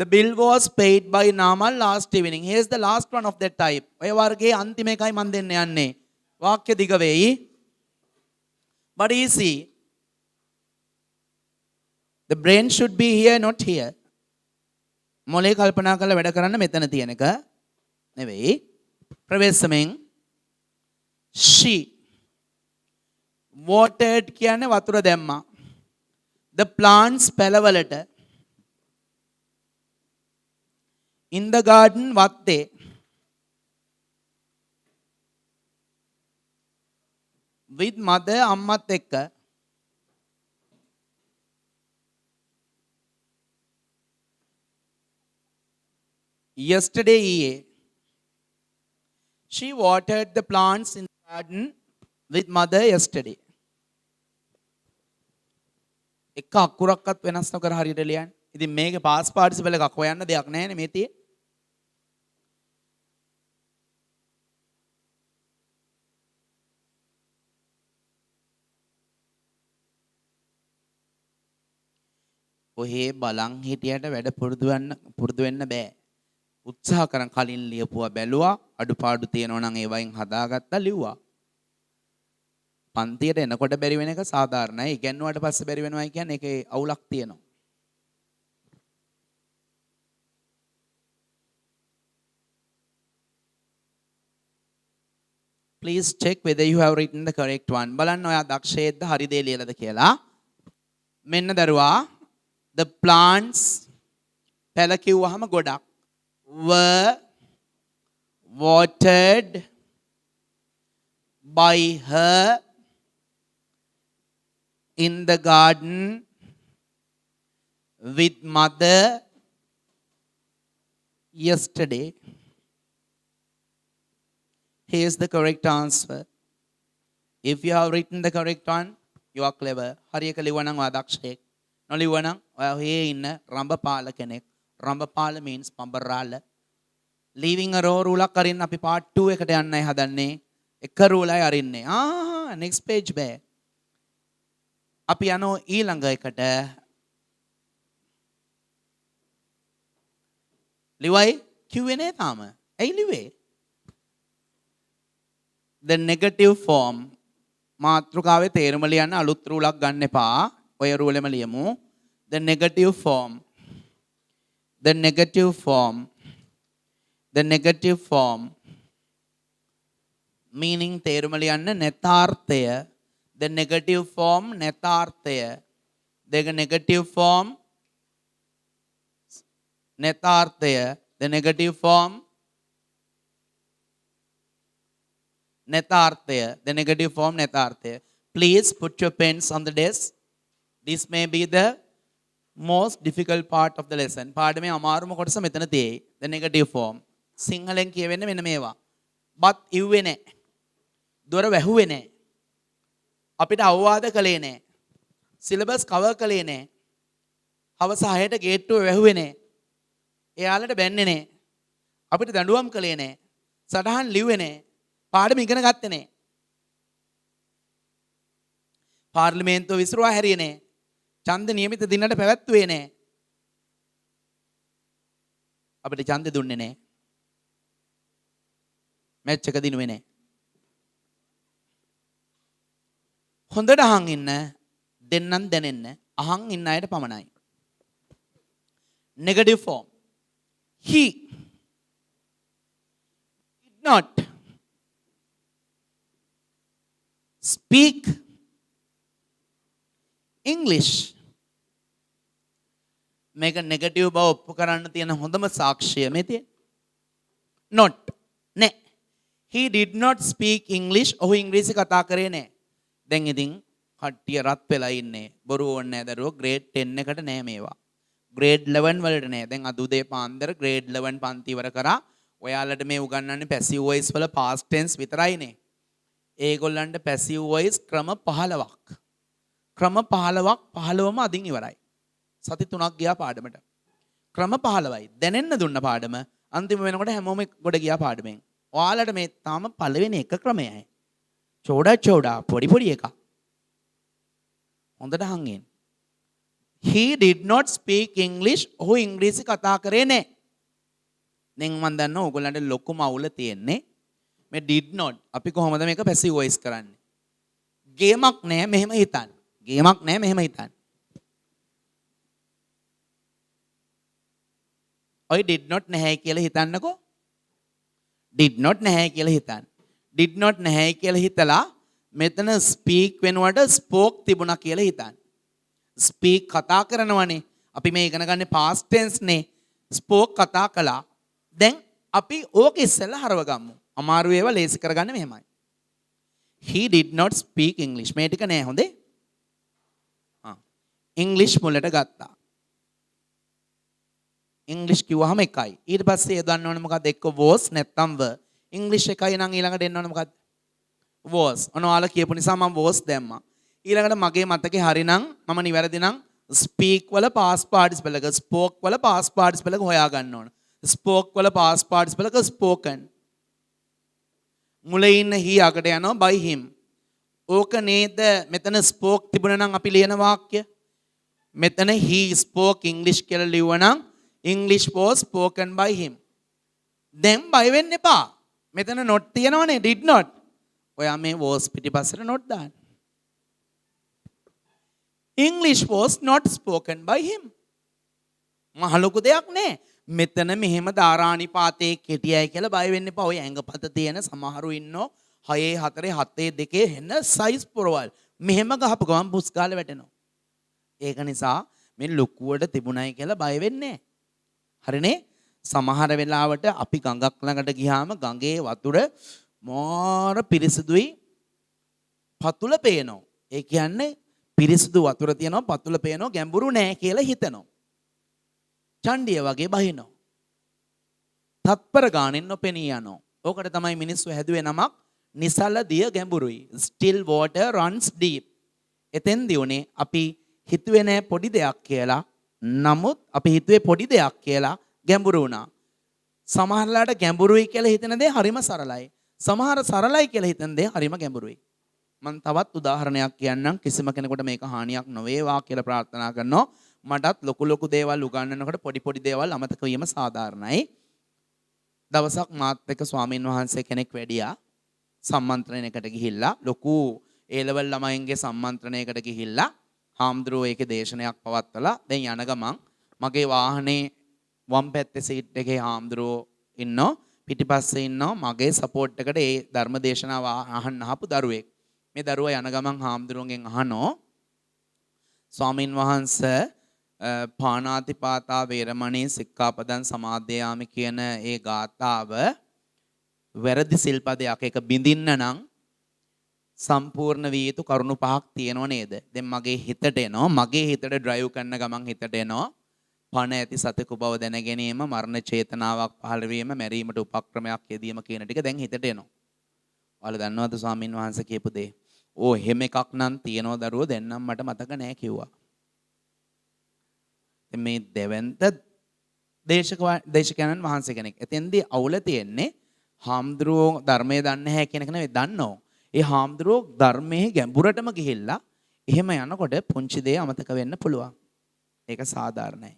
The bill was paid by Namal last evening. Here's the last one of that type. ඔය වර්ගයේ අන්තිම එකයි මම දෙන්න යන්නේ. වාක්‍ය දිග වෙයි. But easy. The brain should be here, not here. මොලේ කල්පනා කරලා වැඩ කරන්න මෙතන තියෙන එක නෙවෙයි. ප්‍රවේශමෙන් she watered කියන්නේ වතුර දැම්මා. The plants පැලවලට. In the garden වත්තේ. With mother අම්මත් එක්ක. Yesterday ඊයේ. She watered the plants in the garden with mother yesterday. එක අකුරක්වත් වෙනස් නොකර හරියට ලියන්න. ඉතින් මේකේ past participle එකක් හොයන්න දෙයක් නැහැ නේ මේ තියෙන්නේ. ඔහේ බලන් හිටියට වැඩ පුරුදු වෙන්න බෑ. උත්සාහ කරන් කලින් ලියපුවා බැලුවා අඩුපාඩු තියෙනවා නම් ඒවයින් හදාගත්තා ලිව්වා. පන්තියට එනකොට බැරි වෙන එක සාධාරණයි. ඉගෙනුවාට පස්සේ බැරි වෙනවා කියන්නේ ඒකේ අවුලක් තියෙනවා. Please check whether you have written the correct one. බලන්න ඔයා දක්ෂයේද හරි දේ ලියලාද කියලා. මෙන්න දරුවා the plants පැල කිව්වහම ගොඩක් were watered by her in the garden with mother yesterday. Here's the correct answer. If you have written the correct one, you are clever. හරියක ලිව්වා නම් ඔයා දක්ෂයෙක්. නොලිව්වා නම් ඔයා ඔහේ ඉන්න රඹපාල කෙනෙක්. රඹපාල means පඹරාල. Leaving a row රූලක් අරින්න අපි part 2 එකට යන්නයි හදන්නේ. එක රූලයි අරින්නේ. next page බෑ. අපි යනවා ඊළඟ එකට. ලිවයි කිව්වේ නෑ තාම. ඇයි ලිව්වේ? The negative form මාත්‍රකාවේ තේරුම ලියන්න අලුත් රූලක් ගන්න එපා. ඔය රූලෙම ලියමු. The negative form. The negative form. The negative form. Meaning තේරුම ලියන්න නැතාර්ථය. The negative form නැතාර්ථය. The negative form නැතාර්ථය. The negative form නැතාර්ථය. The negative form නැතාර්ථය. Please put your pens on the desk. This may be the most difficult part of the lesson. පාඩමේ අමාරුම කොටස මෙතන තියෙයි. The negative form. සිංහලෙන් කියවෙන්නේ මෙන්න මේවා. බත් ඉව්වේ නැහැ. දොර වැහුවේ නැහැ. අපිට අවවාද කළේ නැහැ. සිලබස් කවර් කළේ නැහැ. හවස 6ට ගේට්ටුව වැහුවේ නැහැ. එයාලට බැන්නේ නැහැ. අපිට දඬුවම් කළේ නැහැ. සටහන් ලිව්වේ නැහැ. පාඩම ඉගෙන ගත්තේ නැහැ. පාර්ලිමේන්තුව විසිරුවා හැරියේ නැහැ. ඡන්ද නියමිත දිනකට පැවැත්වුවේ නැහැ. අපිට ඡන්ද දුන්නේ නැහැ. මැච් එක දිනුවේ නැහැ. හොඳට අහන් ඉන්න දෙන්නම් දැනෙන්න අහන් ඉන්න අයට පමණයි. Negative form. He did not speak English. මේක නෙගටිව් බව ඔප්පු කරන්න තියෙන හොඳම සාක්ෂිය මේ තියෙන. not නෑ. He did not speak English. ඔහු ඉංග්‍රීසි කතා කරේ නෑ. දැන් ඉතින් කට්ටිය රත් වෙලා ඉන්නේ. බොරු ඕනේ නෑ දරුවෝ. grade 10 එකට නෑ මේවා. grade 11 වලට නෑ. දැන් අද උදේ පාන්දර grade 11 පන්ති ඉවර කරා. ඔයාලට මේ උගන්වන්නේ passive voice වල past tense විතරයිනේ. ඒගොල්ලන්ට passive voice ක්‍රම 15ක්. ක්‍රම 15ම අදින් ඉවරයි. සති 3ක් ගියා පාඩමට. ක්‍රම 15යි. දැනෙන්න දුන්න පාඩම අන්තිම වෙනකොට හැමෝම ගොඩ ගියා පාඩමෙන්. ඔයාලට මේ තාම පළවෙනි එක ක්‍රමයයි. චෝඩා පොඩි එකක්. හොඳට අහන් ඉන්න. He did not speak English. ඔහු ඉංග්‍රීසි කතා කරේ නැහැ. දැන් මම දන්නවා ඕගොල්ලන්ට ලොකුම අවුල තියෙන්නේ මේ did not. අපි කොහොමද මේක passive voice කරන්නේ? ගේමක් නැහැ මෙහෙම හිතන්න. ගේමක් නැහැ මෙහෙම හිතන්න. ඔය did not නැහැ කියලා හිතන්නකෝ. did not නැහැ කියලා හිතන්න. did not නැහැ කියලා හිතලා මෙතන speak වෙනුවට spoke තිබුණා කියලා හිතන්න. speak කතා කරනවනේ. අපි මේ ඉගෙන ගන්න past tense නේ. spoke කතා කළා. දැන් අපි ඕක ඉස්සෙල්ලා හරව ගමු. අමාරු ඒවා ලේසි කරගන්න මෙහෙමයි. He did not speak English. මේ ටික නෑ හොඳේ. English මුලට ගත්තා. English කිව්වහම එකයි. ඊට පස්සේ ඒ දන්න ඕනේ මොකක්ද? එක්ක was නැත්නම් were. English එකයි නම් ඊළඟට එන්න ඕනේ මොකක්ද? was. ඔනවාලා කියපු නිසා මම was දැම්මා. ඊළඟට මගේ මතකේ හරිනම් මම නිවැරදි නම් speak වල past participle එක spoke වල past participle එක හොයා ගන්න ඕන. spoke වල past participle එක spoken. මුලේ ඉන්න he අකට යනවා by him. ඕක නේද මෙතන spoke තිබුණා නම් අපි ලියන වාක්‍ය. මෙතන he spoke English කියලා ලිව්වනම් English was spoken by him. දැන් බය වෙන්න එපා. මෙතන not තියෙනවනේ did not. ඔයා මේ was පිටිපස්සට not දාන්න. English was not spoken by him. මහ ලොකු දෙයක් නෑ. මෙතන මෙහෙම ධාරානිපාතයේ කෙටියයි කියලා බය වෙන්න එපා. ඔය ඇඟපත තියෙන සමහරු ඉන්නෝ 6 4 7 2 හෙන සයිස් පොරවල්. මෙහෙම ගහපු ගමන් පුස් කාලේ වැටෙනවා. ඒක නිසා මේ ලොකුවට තිබුණයි කියලා බය වෙන්නේ නෑ. හරිනේ? සමහර වෙලාවට අපි ගඟක් ළඟට ගියාම ගඟේ වතුර මාර පිරිසිදුයි පතුල පේනවා. ඒ කියන්නේ පිරිසිදු වතුර තියෙනවා පතුල පේනවා ගැඹුරු නෑ කියලා හිතනවා. චණ්ඩිය වගේ බහිනවා. තත්පර ගානෙන් නොපෙනී යනවා. ඕකට තමයි මිනිස්සු හැදුවේ නමක් නිසල දිය ගැඹුරුයි. Still water runs deep. එතෙන්දී උනේ අපි හිතුවේ නෑ පොඩි දෙයක් කියලා. නමුත් අපි හිතුවේ පොඩි දෙයක් කියලා ගැඹුරු වුණා. සමහරලාට ගැඹුරුයි කියලා හිතන දේ හරිම සරලයි. සමහර සරලයි කියලා හිතන දේ හරිම ගැඹුරුයි. මම තවත් උදාහරණයක් කියන්නම්. කිසිම කෙනෙකුට මේක හානියක් නොවේවා කියලා ප්‍රාර්ථනා කරනවා. මටත් ලොකු දේවල් උගන්වනකොට පොඩි දේවල් අමතක වීම සාධාරණයි. දවසක් මාත් එක්ක ස්වාමීන් වහන්සේ කෙනෙක් වැඩියා සම්මන්ත්‍රණයකට ගිහිල්ලා ලොකු ඒ ලෙවල් ළමයින්ගේ සම්මන්ත්‍රණයකට ගිහිල්ලා හාමුදුරුවෝ ඒකේ දේශනයක් පවත්වලා දැන් යන ගමන් මගේ වාහනේ වම් පැත්තේ සීට් එකේ හාමුදුරුවෝ ඉන්නෝ පිටිපස්සේ ඉන්නෝ මගේ සපෝට් එකට ඒ ධර්ම දේශනාව අහන්න ආපු දරුවෙක්. මේ දරුවා යන ගමන් හාමුදුරුවන්ගෙන් අහනෝ ස්වාමින් වහන්සේ පාණාතිපාතා වේරමණී සික්ඛාපදං සමාදයාමි කියන ඒ ගාථාව වැරදි සිල්පදයක්. ඒක බින්දින්න නම් සම්පූර්ණ විය යුතු කරුණු පහක් තියෙනව නේද? දැන් මගේ හිතට එනවා. මගේ හිතට ඩ්‍රයිව් කරන ගමන් හිතට එනවා. පණ ඇති සතෙකු බව දැන ගැනීම, මරණ චේතනාවක් පහළ වීම, මැරීමට උපක්‍රමයක් යෙදීම කියන ටික දැන් හිතට එනවා. ඔයාලා දන්නවද ස්වාමින් වහන්සේ කියපු දේ? ඕ එහෙම එකක් නම් තියෙනව දරුවෝ දැන් නම් මට මතක නෑ කිව්වා. මේ දෙවන්ත දේශකයන්න් වහන්සේ කෙනෙක්. එතෙන්දී අවුල තියෙන්නේ හාමුදුරුවෝ ධර්මයේ දන්නේ නැහැ කියන එක නෙවෙයි දන්නෝ. ඒ හාමුදුරුවෝ ධර්මයේ ගැඹුරටම ගිහිල්ලා එහෙම යනකොට පුංචි දේ අමතක වෙන්න පුළුවන්. ඒක සාධාරණයි.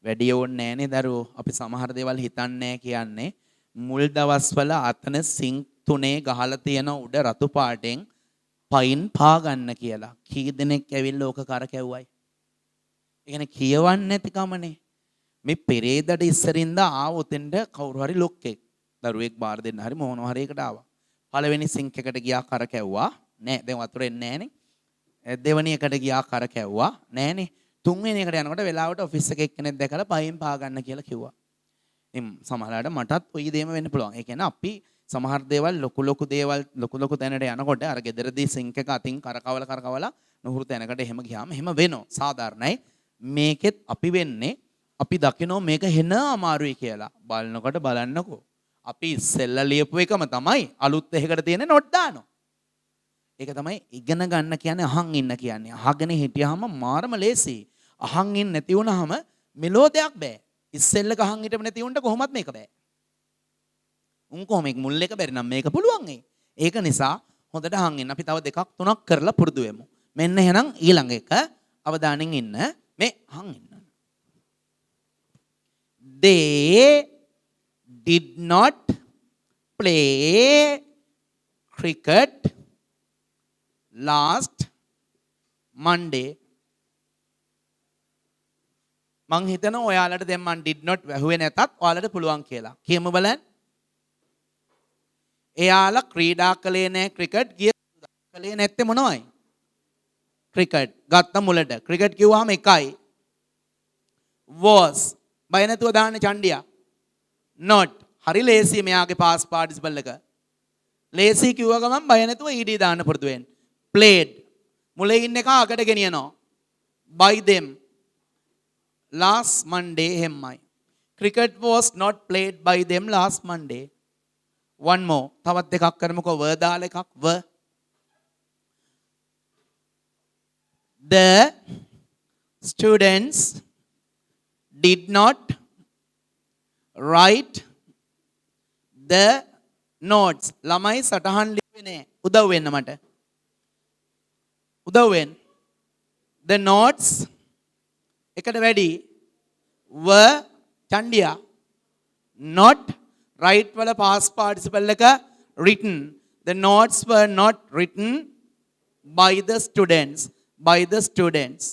වැඩි ඕනේ නෑනේ දරුවෝ. අපි සමහර දේවල් හිතන්නේ කියන්නේ මුල් දවස්වල අතන සිංක් 3 ගහලා තියෙන උඩ රතු පාටෙන් පයින් පා ගන්න කියලා. කී දෙනෙක් ඇවිල්ලා ඕක කරකැවුවයි. ඒ කියන්නේ කියවන්නේ නැති කමනේ. මේ පෙරේදට ඉස්සරින්ද ආවොතෙන්ද කවුරු හරි ලොක්කෙක් දරුවෙක් බාර දෙන්න හරි මොනවා හරි එකට ආවා. පළවෙනි සිංක් එකට ගියා කරකැවුවා. නෑ දැන් වතුර එන්නේ නෑනේ. දෙවෙනි එකට ගියා කරකැවුවා. නෑනේ. තුන්වෙනි එකට යනකොට වෙලාවට ඔෆිස් එකේ එක්කෙනෙක් දැකලා පයින් පා ගන්න කියලා කිව්වා. ඉතින් සමහරවිට මටත් ඔය දෙයම වෙන්න පුළුවන්. ඒ කියන්නේ අපි සමහර දේවල් ලොකු දේවල් ලොකු තැනට යනකොට අර ගෙදරදී සිංක් එක අතින් කරකවලා නුහුරු තැනකට එහෙම ගියාම එහෙම වෙනවා. සාධාරණයි. මේකෙත් අපි වෙන්නේ අපි දකිනවා මේක හෙන අමාරුයි කියලා. බලනකොට බලන්නකෝ. අපි ඉස්සෙල්ලා ලියපු එකම තමයි අලුත් එකකට තියෙන නොට් දානවා. ඒක තමයි ඉගෙන ගන්න කියන්නේ අහන් ඉන්න කියන්නේ. අහගෙන හිටියාම මාරම ලේසි. අහන් ඉන්න නැති වුනහම මෙලෝ දෙයක් බෑ. ඉස්සෙල්ලක අහන් හිටපෙ නැති උන්ට කොහොමත් මේක බෑ. උන් කොහොම මේක මුල් එක බැරි නම් මේක පුළුවන් ඒ. ඒක නිසා හොඳට අහන් ඉන්න. අපි තව දෙකක් තුනක් කරලා පුරුදු වෙමු. මෙන්න එහෙනම් ඊළඟ එක අවධානයෙන් ඉන්න. මේ අහන් ඉන්න. They did not play cricket last Monday. මං හිතනවා ඔයාලට දැන් මං did not වැහුවේ නැතත් ඔයාලට පුළුවන් කියලා. කියමු බලන්න. එයාලා ක්‍රීඩා කළේ නැහැ ක්‍රිකට් කළේ නැත්තේ මොනවයි? ක්‍රිකට් ගත්ත මුලට. ක්‍රිකට් කිව්වහම එකයි. was බය නැතුව දාන්න චණ්ඩියා. not හරි ලේසි මෙයාගේ past participle එක. ලේසි කිව්ව ගමන් බය නැතුව ed දාන්න පුරුදු වෙන්න. played මුලේ ඉන්න එක අකට ගෙනියනවා. by them last Monday එහෙමයි. cricket was not played by them last Monday. one more තවත් එකක් කරමුකෝ were දාලා එකක් were. The students did not write the notes. ළමයි සටහන් ලිව්වේ නෑ. උදව් වෙන්න මට. උදව් වෙන්න. The notes එකට වැඩි were චණ්ඩියා not right වල past participle එක written. The notes were not written by the students. By the students.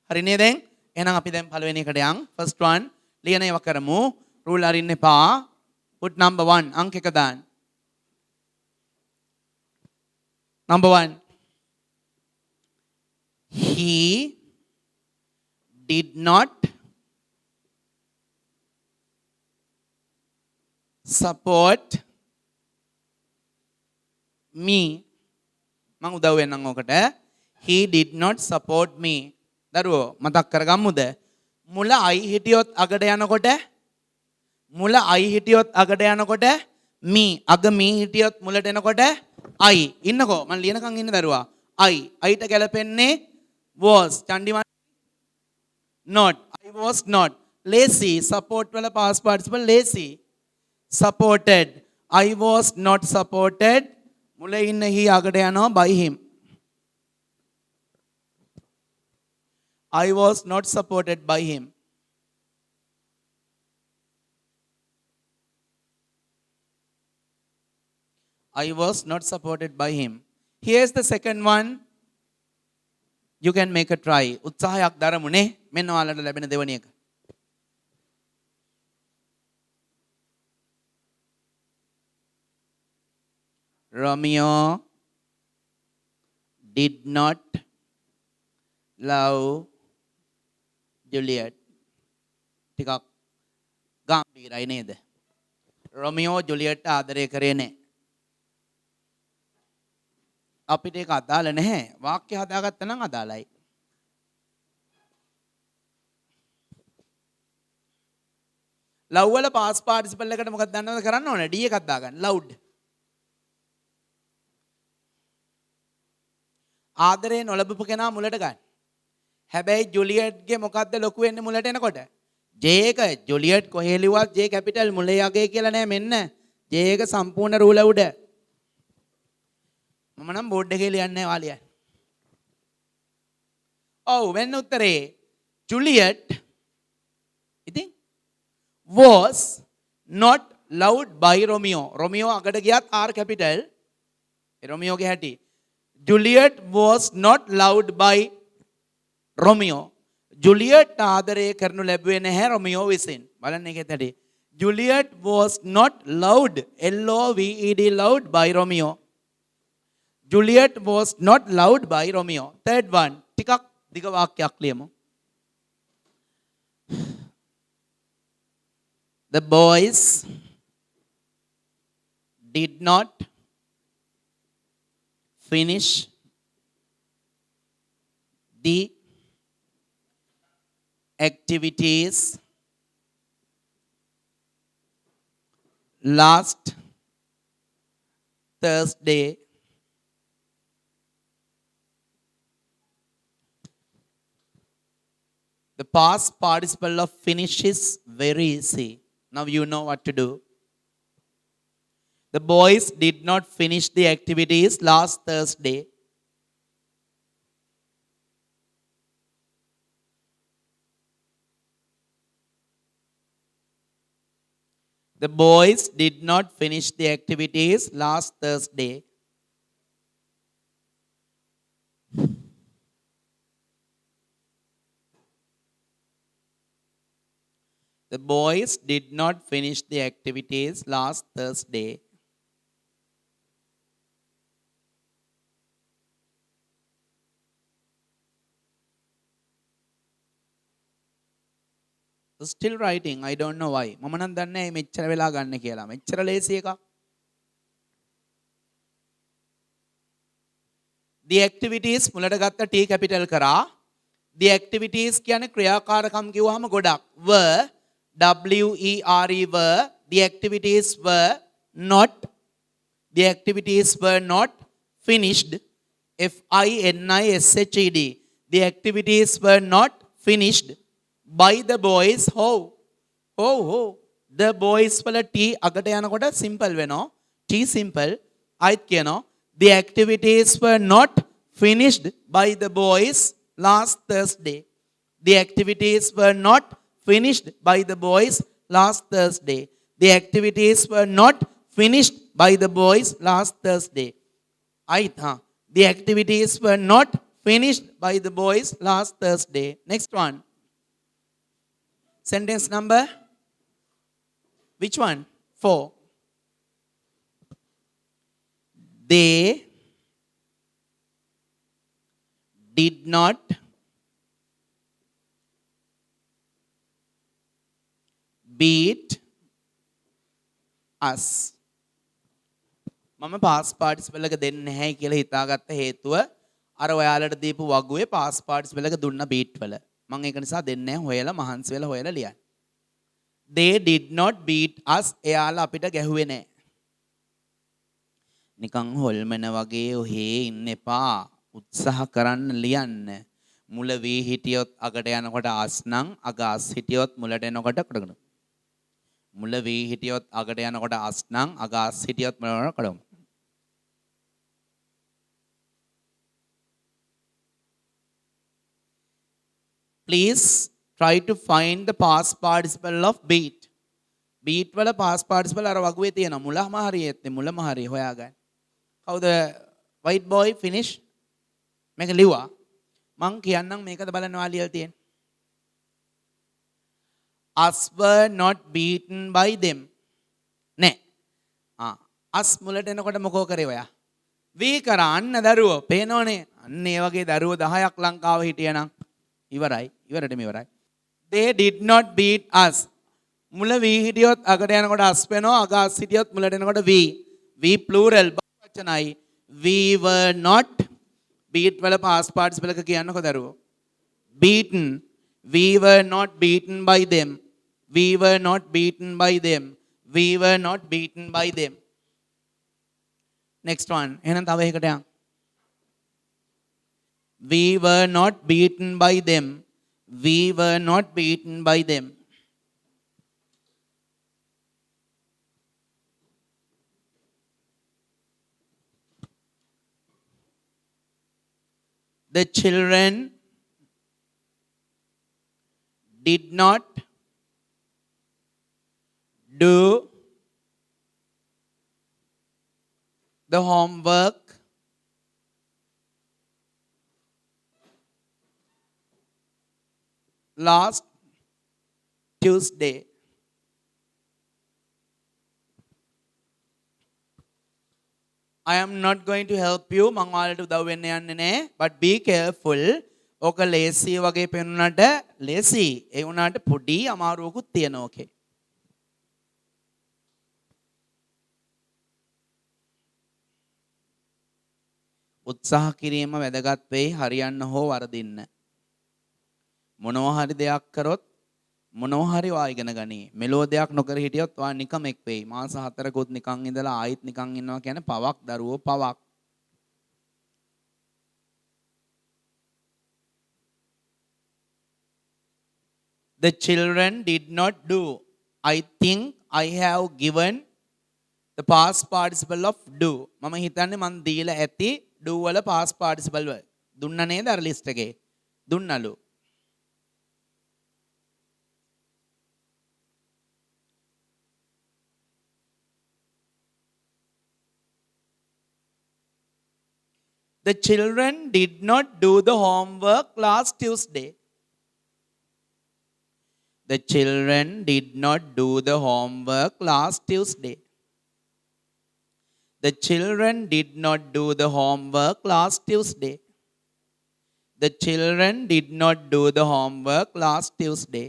හරි නේද දැන්? එහෙනම් අපි දැන් පළවෙනි එකට යන්. First one ලියන ඒවා කරමු. rule අරින්න එපා. put number 1 අංක එක දාන්න. Number 1. He did not support me. මං උදව් වෙන්නම් ඔකට. He did not support me. දරුවෝ මතක් කරගමුද? මුල I හිටියොත් අගට යනකොට මුල I හිටියොත් අගට යනකොට me අග me හිටියොත් මුලට එනකොට I ඉන්නකෝ මම ලියනකම් ඉන්න දරුවා I ට ගැලපෙන්නේ was චන්ඩිමන් not I was not lazy support වල past participle lazy supported I was not supported මුල ඉන්න he අගට යනවා by him I was not supported by him I was not supported by him. Here's the second one. You can make a try. උත්සාහයක් දරමුනේ. මෙන්න ඔයාලට ලැබෙන දෙවෙනි එක. Romeo did not love Juliet. ටිකක් ගාම්භීරයි නේද? Romeo Juliet ආදරය කරේ නැහැ. අපිට ඒක අදාළ නැහැ. වාක්‍ය හදාගත්ත නම් අදාළයි. ලව් වල past participle එකට මොකක්ද දන්නවද කරන්න ඕනේ? D එකක් දාගන්න. loud. ආදරේ නොලබපු කෙනා මුලට ගන්න. හැබැයි ජුලියට්ගේ මොකද්ද ලොකු වෙන්නේ මුලට එනකොට? J එක ජුලියට් කොහේ ලිව්වත් J කැපිටල් මුලේ යගේ කියලා නෑ මෙන්න. J එක සම්පූර්ණ රූල උඩ. මම නම් බෝඩ් එකේ ලියන්නේ වාලියන්. ඔව් වෙන උත්තරේ ජුලියට් ඉතින් was not loved by Romeo. Romeo අගට ගියත් R capital. Romeo ගේ හැටි. Juliet was not loved by Romeo. Juliet ආදරය කරනු ලැබුවේ නැහැ Romeo විසින්. බලන්න ඒකෙත් හැටි. Juliet was not loved L-O-V-E-D loved by Romeo. Juliet was not loved by Romeo. Third one. ටිකක් දිග වාක්‍යයක් ලියමු. The boys did not finish the activities last Thursday. The past participle of finish is very easy. Now you know what to do. The boys did not finish the activities last Thursday. The boys did not finish the activities last Thursday. The boys did not finish the activities last Thursday. Still writing. I don't know why. මම නම් දන්නේ නැහැ මෙච්චර වෙලා ගන්න කියලා. මෙච්චර ලේසි එකක්. The activities මුලට ගත්ත T capital කරා. The activities කියන්නේ ක්‍රියාකාරකම් කිව්වහම ගොඩක්. were W-E-R-E were. The activities were not. The activities were not finished. F-I-N-I-S-H-E-D. The activities were not finished by the boys. How? The boys වල T අගට යනකොට simple වෙනවා. T simple. අයිත් කියනවා. The activities were not finished by the boys last Thursday. The activities were not finished by the boys last Thursday. The activities were not finished by the boys last Thursday. Aitha. The activities were not finished by the boys last Thursday. Next one. Sentence number? Which one? 4. They did not beat us. මම pass participle එක දෙන්නේ නැහැ කියලා හිතාගත්ත හේතුව අර ඔයාලට දීපු වගුවේ pass participle එක දුන්න බීට් වල. මම ඒක නිසා දෙන්නේ නැහැ හොයලා මහන්සි වෙලා හොයලා ලියන්න. They did not beat us. එයාලා අපිට ගැහුවේ නැහැ. නිකන් හොල්මන වගේ ඔහේ ඉන්න එපා. උත්සාහ කරන්න ලියන්න. මුල වී හිටියොත් අගට යනකොට අස් නම් අග අස් හිටියොත් මුලට එනකොට කොටගනු. මුල වී හිටියොත් අගට යනකොට අස් නම් අග අස් හිටියොත් මුලට කොටගනු. Please try to find the past participle of beat. Beat වල past participle අර වගුවේ තියෙනවා. මුලම හරියෙත් මුලම හරිය හොයාගන්න. කවුද white boy finish? මේක ලිව්වා. මං කියන්නම් මේකද බලනවා ලියලා තියෙන්නේ. Us were not beaten by them. නෑ. us මුලට එනකොට මොකෝ කරේ ඔයා? we කරා අන්න දරුවෝ. පේනෝනේ. අන්න ඒ වගේ දරුවෝ 10ක් ලංකාව හිටියනම් ඉවරයි. ඉවරටම ඉවරයි. They did not beat us. මුල we හිටියොත් අගට යනකොට us වෙනවා. අග us හිටියොත් මුලට එනකොට we. We plural වචනයි. We were not beat වල past participle එක කියන්නකො දරුවෝ. Beaten. We were not beaten by them. We were not beaten by them. We were not beaten by them. Next one. එහෙනම් තව එකකට යන්න. We were not beaten by them. We were not beaten by them. The children did not do the homework last Tuesday. I am not going to help you. මං ඔයාලට උදව් වෙන්න යන්නේ නැහැ. But be careful. ඕක ලේසි වගේ පෙනුනට ලේසි. ඒ වුණාට පොඩි අමාරුවකුත් තියෙනවා ඕකේ. උත්සාහ කිරීම වැදගත් වෙයි හරියන්න හෝ වරදින්න. මොනවා හරි දෙයක් කරොත් මොනවා හරි වා ඉගෙන ගනි. මෙලෝ දෙයක් නොකර හිටියොත් වා නිකමෙක් වෙයි. මාස 4කකුත් නිකන් ඉඳලා ආයිත් නිකන් ඉන්නවා කියන්නේ පවක් දරුවෝ පවක්. The children did not do. I think I have given the past participle of do. මම හිතන්නේ මන් දීලා ඇති do වල past participle වල. දුන්න නේද අර ලිස්ට් එකේ? දුන්නලු. The children did not do the homework last Tuesday. The children did not do the homework last Tuesday. The children did not do the homework last Tuesday. The children did not do the homework last Tuesday.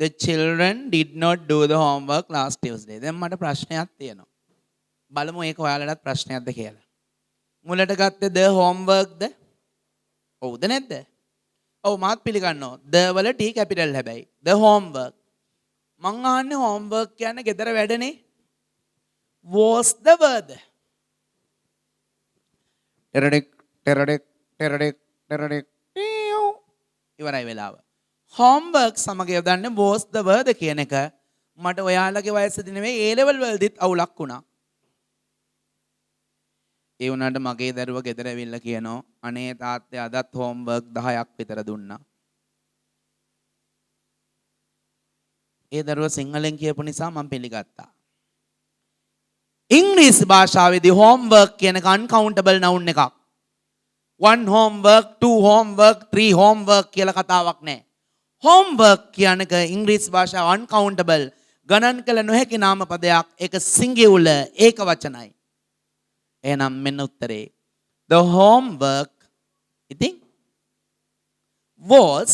The children did not do the homework last Tuesday. දැන් මට ප්‍රශ්නයක් තියෙනවා. බලමු ඒක ඔයාලටත් ප්‍රශ්නයක්ද කියලා. මුලට ගත්තේ the homework ද? ඔව්ද නැද්ද? ඔව් මාත් පිළිගන්නවා. the වල T capital හැබැයි. the homework. මං අහන්නේ homework කියන්නේ ගෙදර වැඩනේ. was the word. ටෙරඩෙක් ටෙරඩෙක් ටෙරඩෙක් ටෙරඩෙක් ඉවරයි වෙලාව. homework සමග යොදන්නේ was the word කියන එක මට ඔයාලගේ වයසදී නෙවෙයි A level වලදීත් අවුලක් වුණා. ඒ වුණාට මගේ දරුවා ගෙදර ඇවිල්ලා කියනවා අනේ තාත්තේ අදත් හෝම්වර්ක් 10ක් විතර දුන්නා. ඒ දරුවා සිංහලෙන් කියපු නිසා මම පිළිගත්තා. ඉංග්‍රීසි භාෂාවේදී හෝම්වර්ක් කියන එක අන්කවුන්ටබල් නවුන් එකක්. 1 homework 2 homework 3 homework කියලා කතාවක් නැහැ. homework කියන එක ඉංග්‍රීසි භාෂාව uncountable ගණන් කළ නොහැකි නාම පදයක්. ඒක singular ඒක වචනයි. එහෙනම් මෙන්න උත්තරේ. The homework ඉතින් was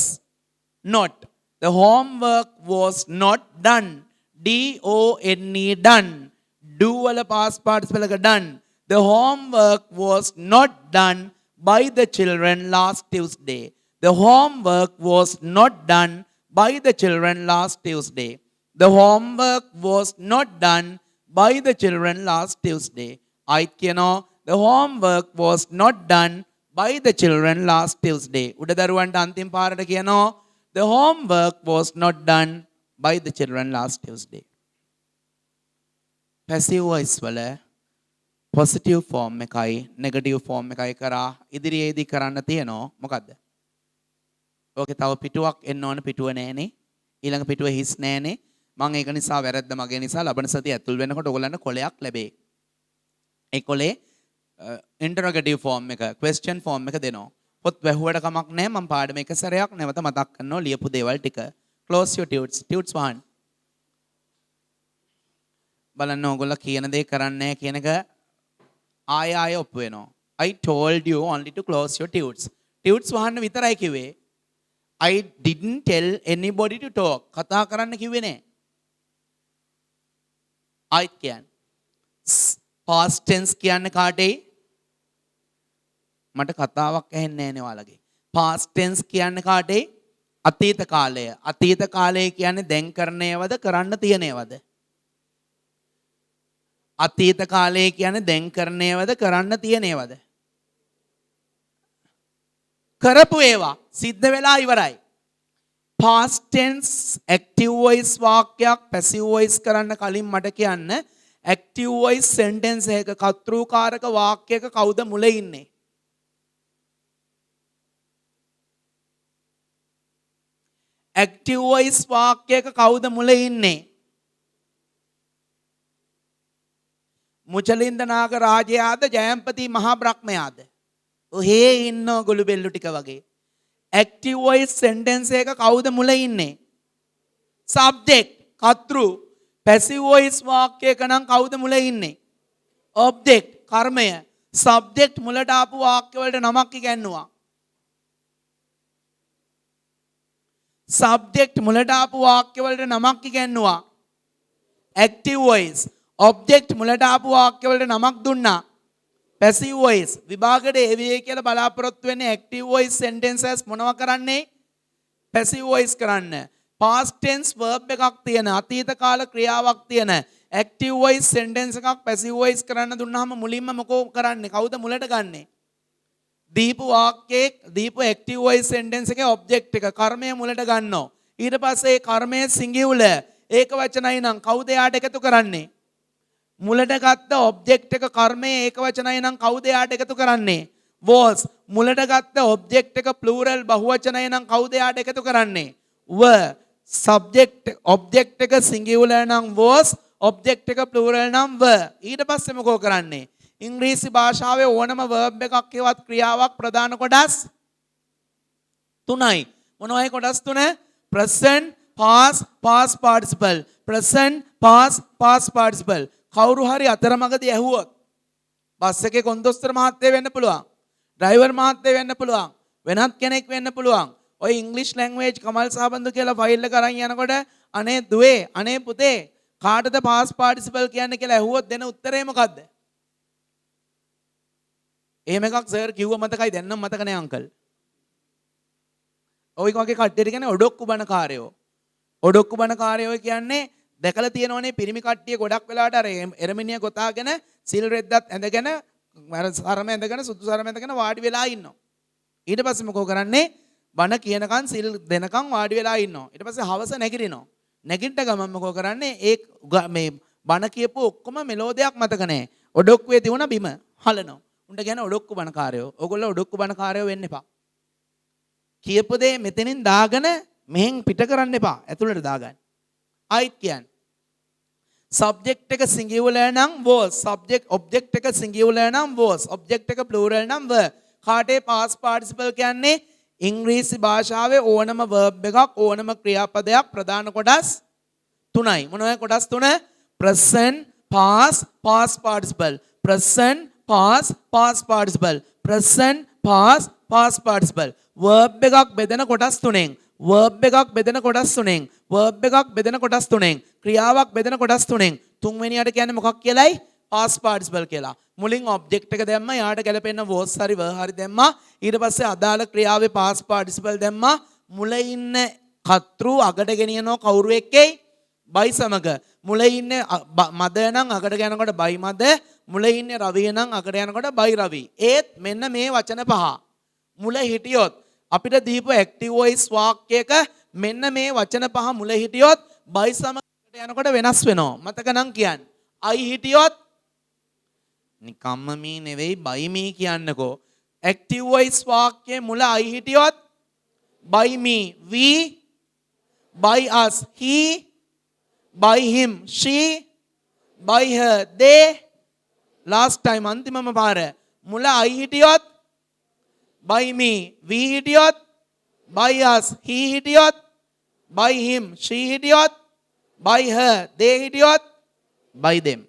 not. The homework was not done. D-O-N-E done. Do වල past participle එක done. The homework was not done by the children last Tuesday. The homework was not done by the children last Tuesday. The homework was not done by the children last Tuesday. I know the homework was not done by the children last Tuesday. උඩ දරුවන්ට අන්තිම පාරට කියනවා the homework was not done by the children last Tuesday. Passive voice වල positive form එකයි negative form එකයි කරා ඉදිරියේදී කරන්න තියෙනවා මොකද්ද? ඕකේ තව පිටුවක් එන්න ඕන පිටුව නෑනේ. ඊළඟ පිටුව හිස් නෑනේ. මම ඒක නිසා වැරද්ද මගේ නිසා ලබන සතිය ඇතුල් වෙනකොට ඔයගොල්ලන්ට කොලයක් ලැබේ. ඒ කොලේ interrogative form එක question form එක දෙනවා. පොත් වැහුවට කමක් නෑ. මම පාඩම එක සැරයක් නැවත මතක් කරනවා ලියපු දේවල් ටික. close your tutes වහන්න. බලන්න ඕගොල්ලෝ කියන දේ කරන්නේ නැහැ කියන එක ආය ඔප්පු වෙනවා. I told you only to close your tutes. tutes වහන්න විතරයි කිව්වේ. I didn't tell anybody to talk. කතා කරන්න කිව්වේ නෑ. I can. Past tense කියන්නේ කාටේ? මට කතාවක් ඇහෙන්නේ නෑනේ ඔයාලගේ. Past tense කියන්නේ කාටේ? අතීත කාලය. අතීත කාලය කියන්නේ දැන් කරන ඒවාද කරන්න තියෙන ඒවාද? අතීත කාලය කියන්නේ දැන් කරන ඒවාද කරන්න තියෙන ඒවාද? කරපු ඒවා සිද්ධ වෙලා ඉවරයි. past tense active voice වාක්‍යයක් passive voice කරන්න කලින් මට කියන්න active voice sentence එකක කර්තෘකාරක වාක්‍යයක කවුද මුල ඉන්නේ? active voice වාක්‍යයක කවුද මුල ඉන්නේ? මුචලින්ද නාග රාජයාද ජයම්පති මහා බ්‍රහ්මයාද? ඔහේ ඉන්න ගොළු බෙල්ලු ටික වගේ. active voice sentence එක කවුද මුල ඉන්නේ? subject කර්තෘ. passive voice වාක්‍යයක නම් කවුද මුල ඉන්නේ? object කර්මය. subject මුලට ආපු වාක්‍ය වලට නමක් ඉගැන්නුවා. subject මුලට ආපු වාක්‍ය වලට නමක් ඉගැන්නුවා. active voice object මුලට ආපු වාක්‍ය වලට නමක් දුන්නා. passive voice විභාගයට එවියේ කියලා බලාපොරොත්තු වෙන්නේ active voice sentences මොනවා කරන්නේ? passive voice කරන්න. past tense verb එකක් තියෙන අතීත කාල ක්‍රියාවක් තියෙන active voice sentence එකක් passive voice කරන්න දුන්නාම මුලින්ම මොකෝ කරන්නේ? කවුද මුලට ගන්නෙ? දීපු වාක්‍යයේ දීපු active voice sentence එකේ object එක කර්මය මුලට ගන්නවා. ඊට පස්සේ කර්මයේ singular ඒක වචනයි නම් කවුද යාට එකතු කරන්නේ? මුලට ගත්ත ඔබ්ජෙක්ට් එක කර්මයේ ඒකවචනයි නම් කවුද යාට එකතු කරන්නේ? was. මුලට ගත්ත ඔබ්ජෙක්ට් එක ප්ලූරල් බහුවචනයි නම් කවුද යාට එකතු කරන්නේ? were. සබ්ජෙක්ට් ඔබ්ජෙක්ට් එක සිංගියුලර් නම් was, ඔබ්ජෙක්ට් එක ප්ලූරල් නම් were. ඊට පස්සේ මොකෝ කරන්නේ? ඉංග්‍රීසි භාෂාවේ ඕනම verb එකක් ඒවත් ක්‍රියාවක් ප්‍රධාන කොටස් තුනයි. මොනවයි කොටස් තුන? present, past, past participle. present, past, past participle. කවුරු හරි අතරමඟදී ඇහුවොත් බස් එකේ කොන්දොස්තර මහත්තයා වෙන්න පුළුවන්, ඩ්‍රයිවර් මහත්තයා වෙන්න පුළුවන්, වෙනත් කෙනෙක් වෙන්න පුළුවන්. ඔය ඉංග්‍රීසි ලැන්ග්වේජ් කමල් සාබන්දු කියලා ෆයිල් එක අරන් යනකොට අනේ දුවේ අනේ පුතේ කාටද පාස් පාටිසිපල් කියන්නේ කියලා ඇහුවොත් දෙන උත්තරේ මොකද්ද? එහෙම එකක් සර් කිව්ව මතකයි දැන් නම් මතක නෑ අංකල්. ඔය වගේ කට්ටියට කියන්නේ ඔඩොක්කු බණකාරයෝ. ඔඩොක්කු බණකාරයෝ කියන්නේ දැකලා තියෙනවනේ පිරිමි කට්ටිය ගොඩක් වෙලාවට අර එරමිනිය ගොතාගෙන සිල් රෙද්දත් ඇඳගෙන අර සරම ඇඳගෙන සුදු සරම ඇඳගෙන වාඩි වෙලා ඉන්නවා. ඊට පස්සේ මොකෝ කරන්නේ? බණ කියනකන් සිල් දෙනකන් වාඩි වෙලා ඉන්නවා. ඊට පස්සේ හවස නැගිටිනවා. නැගිට ගමන් මොකෝ කරන්නේ මේ බණ කියපු ඔක්කොම මෙලෝඩියක් මතක නැහැ. ඔඩොක්කුවේ තියුණ බිම හලනවා. උන්ට කියන ඔඩොක්කු බණකාරයෝ. ඕගොල්ලෝ ඔඩොක්කු බණකාරයෝ වෙන්න එපා. කියපු දේ මෙතනින් දාගෙන මෙහෙන් පිට කරන්න එපා. ඇතුළට දාගන්න. ආයිත් කියන්නේ subject එක singular නම් was, subject object එක singular නම් was, object එක plural නම් were. කාටේ past participle කියන්නේ ඉංග්‍රීසි භාෂාවේ ඕනම verb එකක් ඕනම ක්‍රියාපදයක් ප්‍රධාන කොටස් තුනයි. මොනවද කොටස් තුන? present, past, past participle. present, past, past participle. present, past, past participle. verb එකක් බෙදෙන කොටස් තුනෙන්. verb එකක් බෙදෙන කොටස් තුනෙන්. verb එකක් බෙදෙන කොටස් තුනෙන්. ක්‍රියාවක් බෙදෙන කොටස් තුනෙන්. තුන්වෙනියට කියන්නේ මොකක් කියලායි? past participle කියලා. මුලින් object එක දැම්මා, යාට ගැලපෙන්න was හරි were හරි දැම්මා. ඊට පස්සේ අදාළ ක්‍රියාවේ past participle දැම්මා. මුල ඉන්න කතෘ අගට ගෙනියනවා කවුරු එක්කේ? by සමග. මුල ඉන්නේ mother නම් අගට යනකොට by mother. මුල ඉන්නේ රවිය නම් අගට යනකොට by රවි. ඒත් මෙන්න මේ වචන පහ. මුල හිටියොත් අපිට දීපු active voice වාක්‍යයක මෙන්න මේ වචන පහ මුල හිටියොත් by සමගට යනකොට වෙනස් වෙනවා. මතක නම් කියන්න. I හිටියොත් නිකම්ම මේ නෙවෙයි by me කියන්නකෝ. active voice වාක්‍යයේ මුල I හිටියොත් by me, we, by us, he, by him, she, by her, they. last time අන්තිමම පාර මුල I හිටියොත් by me, we හිටියොත් by us, he හිටියොත් by him, she හිටියොත් by her, they හිටියොත් by them.